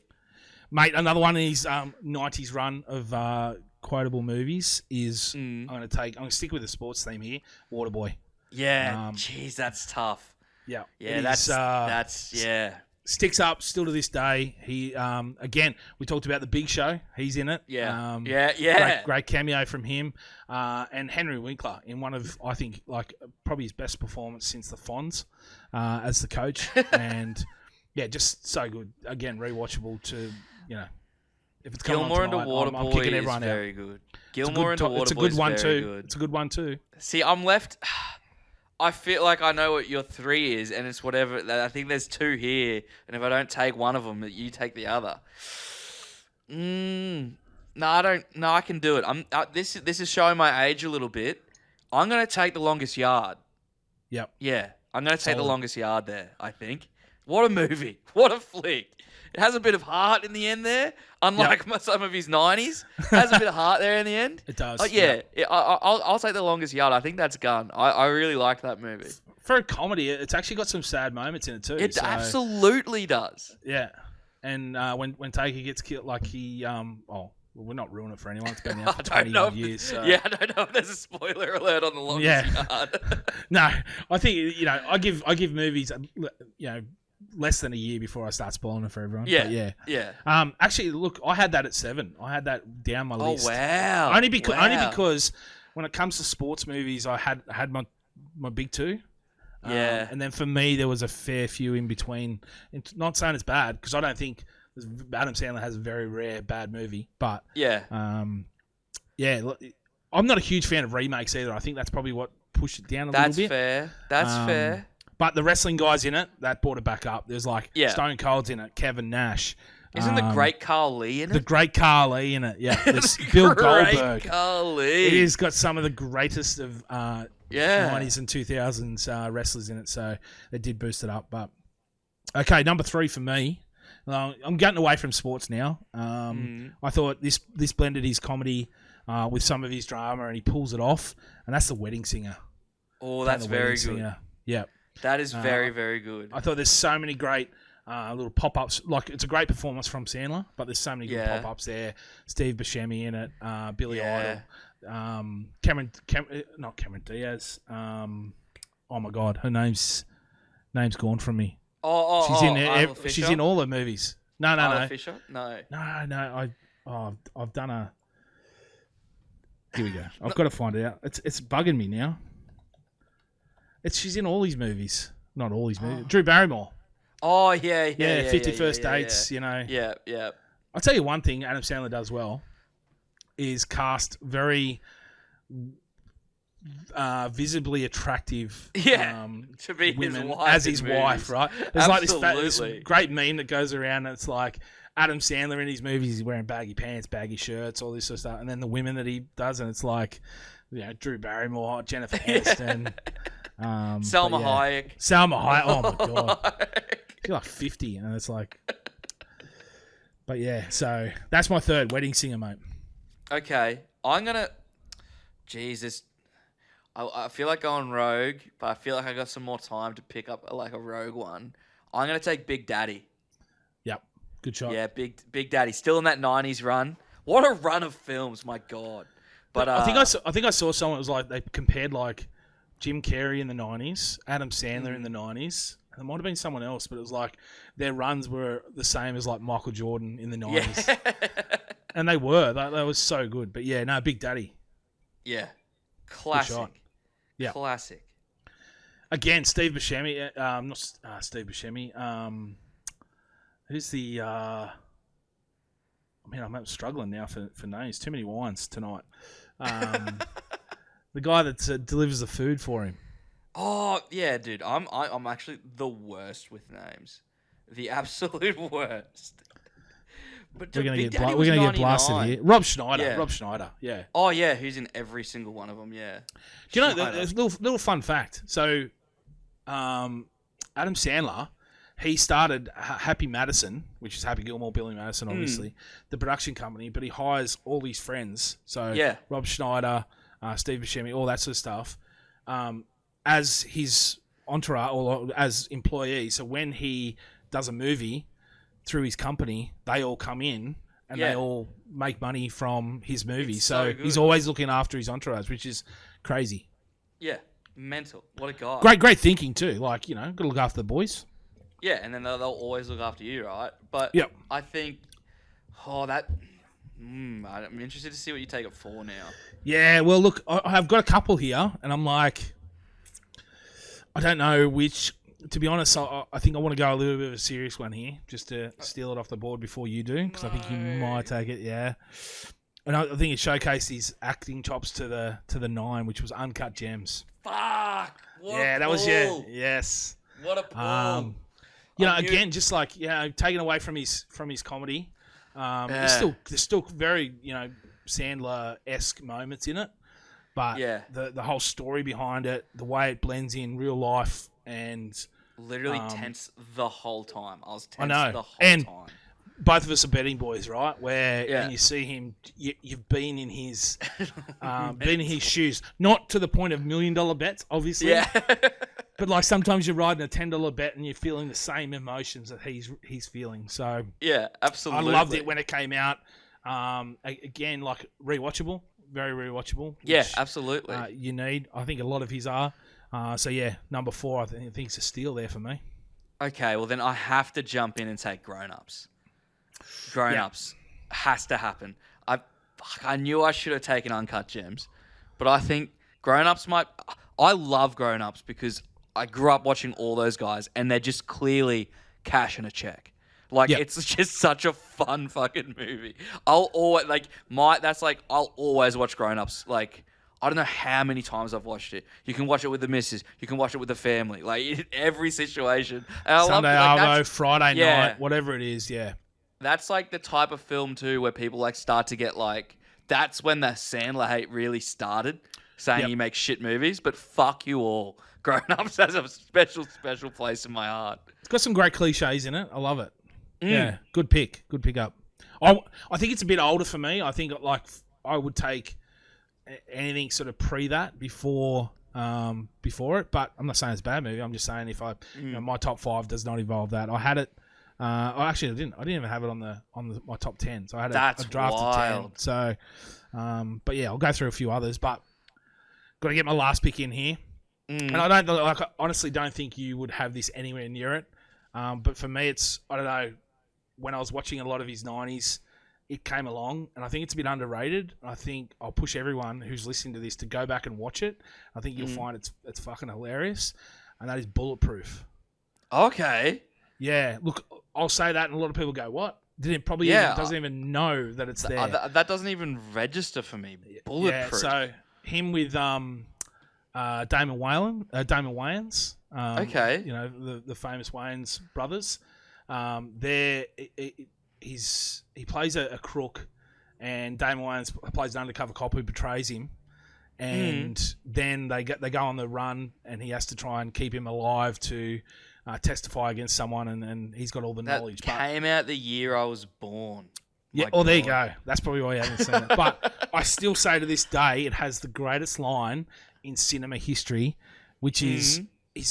Mate, another one of his 90s run of quotable movies is I'm going to stick with the sports theme here. Waterboy. Yeah, jeez, that's tough. Yeah. Yeah, that's Sticks up still to this day. He again, we talked about The Big Show. He's in it. Yeah. Great cameo from him, and Henry Winkler in one of, I think, like probably his best performance since the Fonz as the coach, and yeah, just so good. Again, rewatchable to if it's coming Gilmore on tonight, and the I'm Waterboy kicking is everyone very out. good. Gilmore and the Waterboy It's a good is one very too. good. It's a good one too. See, I'm left. I feel like I know what your 3 is, and it's whatever. I think there's 2 here, and if I don't take one of them, you take the other. No, I don't. No, I can do it. This is showing my age a little bit. I'm gonna take The Longest Yard. Yep. Yeah, I'm gonna take The Longest Yard there. I think. What a movie! What a flick! It has a bit of heart in the end there, unlike some of his 90s. It has a bit of heart there in the end. It does. I'll take The Longest Yard. I think that's gun. I really like that movie. For a comedy, it's actually got some sad moments in it too. It absolutely does. Yeah, and when Taker gets killed, like he we're not ruining it for anyone. It's been out for 20 years. So. Yeah, I don't know if there's a spoiler alert on The Longest Yard. No, I think I give movies less than a year before I start spoiling it for everyone. Yeah, but yeah. Actually, look, I had that at 7. I had that down my list. Oh wow! Only because when it comes to sports movies, I had my big 2. Yeah. And then for me, there was a fair few in between. Not saying it's bad, because I don't think Adam Sandler has a very rare bad movie. But I'm not a huge fan of remakes either. I think that's probably what pushed it down a little bit. That's fair. But the wrestling guys in it, that brought it back up. There's Stone Cold's in it, Kevin Nash. Isn't the great Carl Lee in it? The great Carl Lee in it, yeah. There's Bill Goldberg. Carl Lee. It has got some of the greatest of 90s and 2000s wrestlers in it, so they did boost it up. But okay, number 3 for me. I'm getting away from sports now. I thought this blended his comedy with some of his drama, and he pulls it off, and that's The Wedding Singer. Oh, that's very good. Singer. Yeah. That is very, very good. I thought there's so many great little pop-ups. Like, it's a great performance from Sandler, but there's so many good pop-ups there. Steve Buscemi in it, Billy Idol, not Cameron Diaz. Oh my God, her name's gone from me. She's in all the movies. No. Isla Fisher? No. I've done a. Here we go. I've got to find it out. It's bugging me now. She's in all these movies. Not all these movies. Drew Barrymore. Oh, yeah. 50 First Dates, Yeah. I'll tell you one thing Adam Sandler does well is cast very visibly attractive to be women his wife as his wife, right? There's like this great meme that goes around, and it's like Adam Sandler in his movies, he's wearing baggy pants, baggy shirts, all this sort of stuff. And then the women that he does, and it's like, Drew Barrymore, Jennifer Aniston. Salma Hayek. Oh my God. She's like 50, and it's like. But yeah, so that's my 3rd, Wedding Singer, mate. Okay, I'm gonna. Jesus, I feel like going rogue, but I feel like I got some more time to pick up a rogue one. I'm gonna take Big Daddy. Yep, good shot. Yeah, Big Daddy, still in that '90s run. What a run of films, my God. But I think I saw someone. It was like they compared like Jim Carrey in the 90s, Adam Sandler in the 90s. There might have been someone else, but it was like their runs were the same as like Michael Jordan in the 90s. Yeah. And they were. They were so good. But yeah, no, Big Daddy. Yeah. Classic. Yeah. Classic. Again, Steve Buscemi. Not Steve Buscemi. Who's the... I'm struggling now for names. Too many wines tonight. The guy that delivers the food for him. Oh yeah, dude. I'm actually the worst with names. The absolute worst. But we're gonna get blasted here. Rob Schneider. Yeah. Rob Schneider. Yeah. Oh yeah, who's in every single one of them? Yeah. Do you know? There's a little fun fact. So, Adam Sandler. He started Happy Madison, which is Happy Gilmore, Billy Madison, obviously, the production company, but he hires all these friends. So Rob Schneider, Steve Buscemi, all that sort of stuff, as his entourage or as employees. So when he does a movie through his company, they all come in and they all make money from his movie. So he's always looking after his entourage, which is crazy. Yeah. Mental. What a guy. Great thinking too. Like, got to look after the boys. Yeah, and then they'll always look after you, right? But Yep. I think, I'm interested to see what you take it for now. Yeah, well, look, I've got a couple here, and I'm like, I don't know which. To be honest, I think I want to go a little bit of a serious one here, just to steal it off the board before you do, because I think you might take it. Yeah, and I think it showcased his acting chops to the 9, which was Uncut Gems. Fuck! That was yes. What a pull! Again, just like taken away from his comedy. There's still very Sandler-esque moments in it, but the whole story behind it, the way it blends in real life, and literally tense the whole time. I was tense the whole time. Both of us are betting boys, right? And you see him, you've been in his shoes, not to the point of $1 million bets, obviously. Yeah. But like sometimes you're riding a $10 bet and you're feeling the same emotions that he's feeling. So yeah, absolutely. I loved it when it came out. Again, like rewatchable, very rewatchable. Yeah, absolutely. You need. I think a lot of his are. So yeah, number 4. I think it's a steal there for me. Okay, well then I have to jump in and take Grown Ups. Grown Ups has to happen. I knew I should have taken Uncut Gems, but I think Grown Ups might. I love Grown Ups because I grew up watching all those guys, and they're just clearly cashing a check. Like it's just such a fun fucking movie. I'll always watch Grown Ups. Like I don't know how many times I've watched it. You can watch it with the missus. You can watch it with the family. Like in every situation. And Sunday Arvo, Friday night, whatever it is. Yeah. That's like the type of film too where people like start to get like. That's when the Sandler hate really started, saying he makes shit movies. But fuck you all. Grown Ups has a special place in my heart. It's got some great cliches in it. I love it. Yeah, good pick up. I think it's a bit older for me. I think like I would take anything sort of pre that before it. But I'm not saying it's a bad movie. I'm just saying if my top 5 does not involve that. I had it. I didn't even have it on my top 10. So I had a draft wild. of 10. So, but yeah, I'll go through a few others. But got to get my last pick in here. And I honestly don't think you would have this anywhere near it. But for me, it's, I don't know, when I was watching a lot of his 90s, it came along, and I think it's a bit underrated. I think I'll push everyone who's listening to this to go back and watch it. I think you'll find it's fucking hilarious, and that is Bulletproof. Okay. Yeah, look, I'll say that, and a lot of people go, what? Doesn't even know that it's there. That doesn't even register for me. Bulletproof. Yeah, so him with Damon Wayans. Okay. The famous Wayans brothers. He plays a crook, and Damon Wayans plays an undercover cop who betrays him, and then they go on the run, and he has to try and keep him alive to testify against someone, and he's got all the knowledge. That came out the year I was born. Yeah, there you go. That's probably why you haven't seen it. But I still say to this day, it has the greatest line in cinema history, which is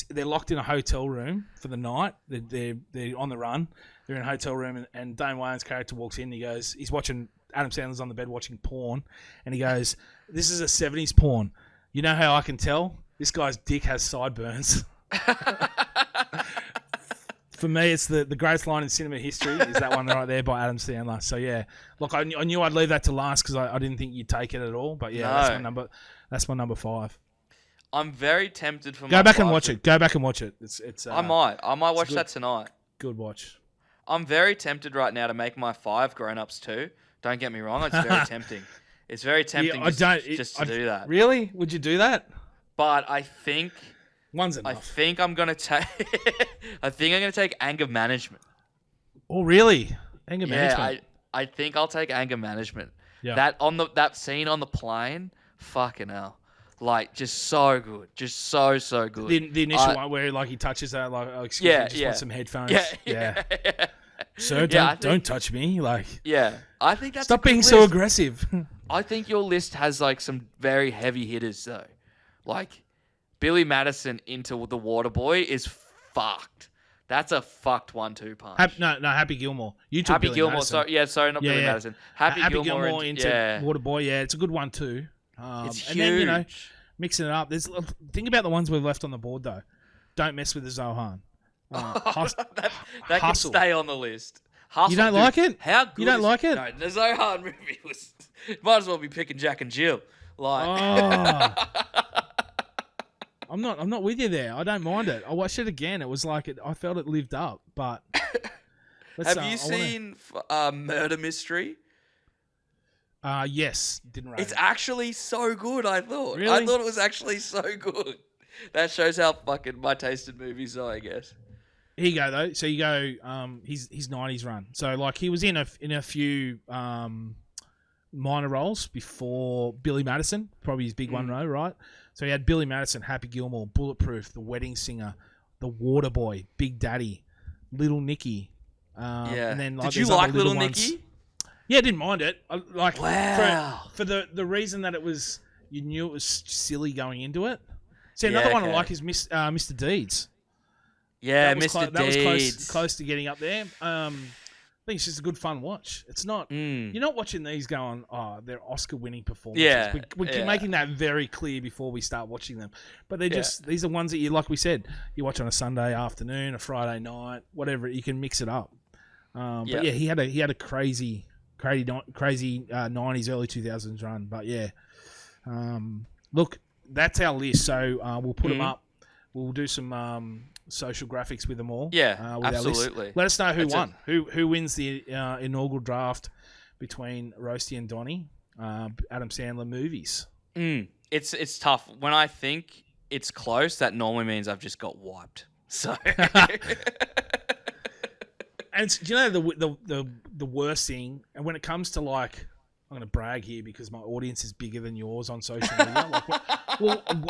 they're locked in a hotel room for the night. They're on the run. They're in a hotel room, and Dane Wayne's character walks in. He's watching, Adam Sandler's on the bed watching porn, and he goes, "This is a 70s porn. You know how I can tell? This guy's dick has sideburns." For me, it's the greatest line in cinema history is that one right there by Adam Sandler. So yeah, look, I knew I'd leave that to last because I didn't think you'd take it at all. But yeah, that's my number 5. I'm very tempted for. Go back and watch it. Go back and watch it. It's. I might watch that tonight. Good watch. I'm very tempted right now to make my 5 grown-ups too. Don't get me wrong, it's very tempting. It's very tempting just to do that. Really? Would you do that? But I think one's enough. I think I'm gonna take. I think I'm gonna take anger management. Oh really? Anger management. I think I'll take anger management. Yeah. That scene on the plane, fucking hell. Like, just so good. Just so good. The initial one where, like, he touches that, like, oh, excuse me, just want some headphones. Yeah. Sir, don't touch me. Like, yeah. I think that's stop being so aggressive. I think your list has, like, some very heavy hitters, though. Like, Billy Madison into The Waterboy is fucked. That's a fucked 1-2 punch. No, Happy Gilmore. You took Happy Billy Gilmore. Madison. Sorry, not Billy Madison. Happy Gilmore into Waterboy. Yeah, it's a good one too. It's huge. And then, Mixing it up. Think about the ones we've left on the board though. Don't mess with the Zohan. That can stay on the list. Hustle, you don't like it? How good? You don't like it? No, the Zohan movie was. Might as well be picking Jack and Jill. Like. I'm not with you there. I don't mind it. I watched it again. It was like I felt it lived up. But have you seen Murder Mystery? Yes, didn't rate It's it. actually so good. I thought. Really? I thought it was actually so good. That shows how fucking my taste in movies are, I guess. Here you go though. So you go his 90s run. So like he was in a few minor roles before Billy Madison, probably his big one though, right? So he had Billy Madison, Happy Gilmore, Bulletproof, The Wedding Singer, The Waterboy, Big Daddy, Little Nicky. And then did you like Little Nicky? Yeah, I didn't mind it. Wow. For the reason that it was, you knew it was silly going into it. See, another one I like is Mr. Deeds. Yeah, Mr. Deeds. That was close to getting up there. I think it's just a good fun watch. It's not you're not watching these going, oh, they're Oscar-winning performances. Yeah, we're making that very clear before we start watching them. But they're just these are ones that you, like we said, you watch on a Sunday afternoon, a Friday night, whatever. You can mix it up. But yeah, he had a crazy 90s, early 2000s run. But yeah, look, that's our list. So we'll put them up. We'll do some social graphics with them all. Yeah, with absolutely. Let us know who won. Who wins the inaugural draft between Roasty and Donny, Adam Sandler movies. It's tough. When I think it's close, that normally means I've just got wiped. So. And do you know the worst thing? And when it comes to like, I'm going to brag here because my audience is bigger than yours on social media.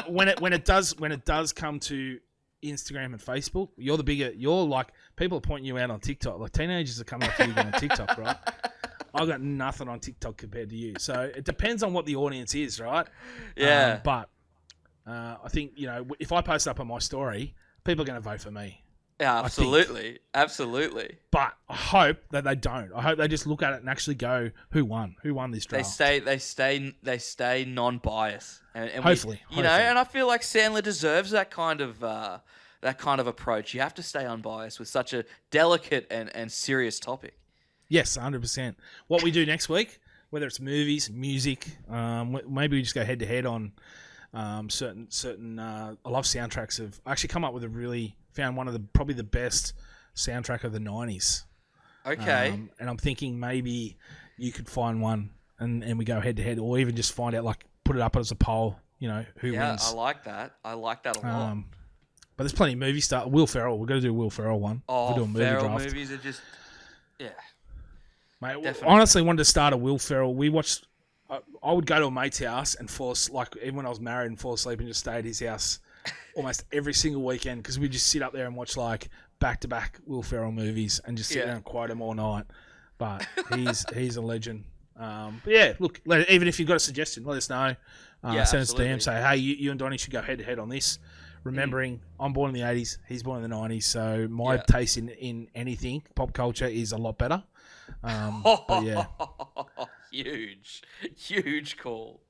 When it does come to Instagram and Facebook, you're like, people are pointing you out on TikTok. Like teenagers are coming up to you on TikTok, right? I've got nothing on TikTok compared to you. So it depends on what the audience is, right? Yeah. But I think, if I post up on my story, people are going to vote for me. Yeah, absolutely. Absolutely. But I hope that they don't. I hope they just look at it and actually go, who won? Who won this draft? They stay non-biased. And hopefully. And I feel like Sandler deserves that kind of approach. You have to stay unbiased with such a delicate and serious topic. Yes, 100%. What we do next week, whether it's movies, music, maybe we just go head to head on certain. I love soundtracks of. I actually come up with found one of probably the best soundtrack of the 90s. Okay. And I'm thinking maybe you could find one and we go head to head, or even just find out, like, put it up as a poll. Who wins? Yeah, I like that a lot. But there's plenty of movie stuff. Will Ferrell. We're going to do a Will Ferrell one. Oh, we'll do a Ferrell draft. movies are just, yeah. Mate, definitely. Honestly, wanted to start a Will Ferrell. We watched. I would go to a mate's house and even when I was married, and fall asleep and just stay at his house almost every single weekend because we just sit up there and watch like back-to-back Will Ferrell movies and just sit there and quote him all night. But he's a legend. But yeah, look, even if you've got a suggestion, let us know. Send us a DM, say, hey, you and Donny should go head-to-head on this. Remembering, I'm born in the 80s, he's born in the 90s, so my taste in anything, pop culture, is a lot better. But yeah. Huge call.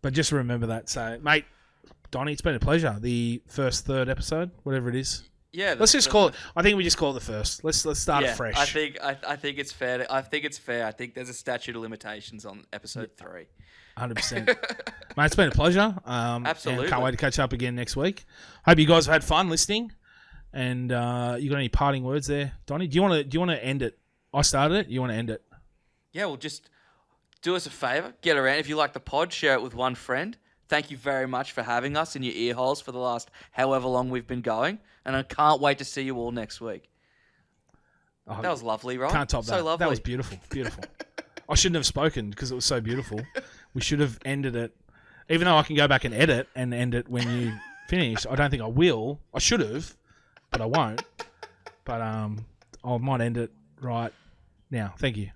But just remember that. So, mate, Donny, it's been a pleasure. The third episode, whatever it is. Yeah. Let's just call it. I think we just call it the first. Let's start it fresh. I think it's fair. I think it's fair. I think there's a statute of limitations on episode 3. 100%. Mate, it's been a pleasure. Absolutely. And can't wait to catch up again next week. Hope you guys have had fun listening. And you got any parting words there, Donny? Do you want to end it? I started it. You want to end it? Yeah. Well, just do us a favor. Get around. If you like the pod, share it with one friend. Thank you very much for having us in your ear holes for the last however long we've been going. And I can't wait to see you all next week. Oh, that was lovely, right? Can't top that. So lovely. That was beautiful. Beautiful. I shouldn't have spoken because it was so beautiful. We should have ended it. Even though I can go back and edit and end it when you finish, I don't think I will. I should have, but I won't. But I might end it right now. Thank you.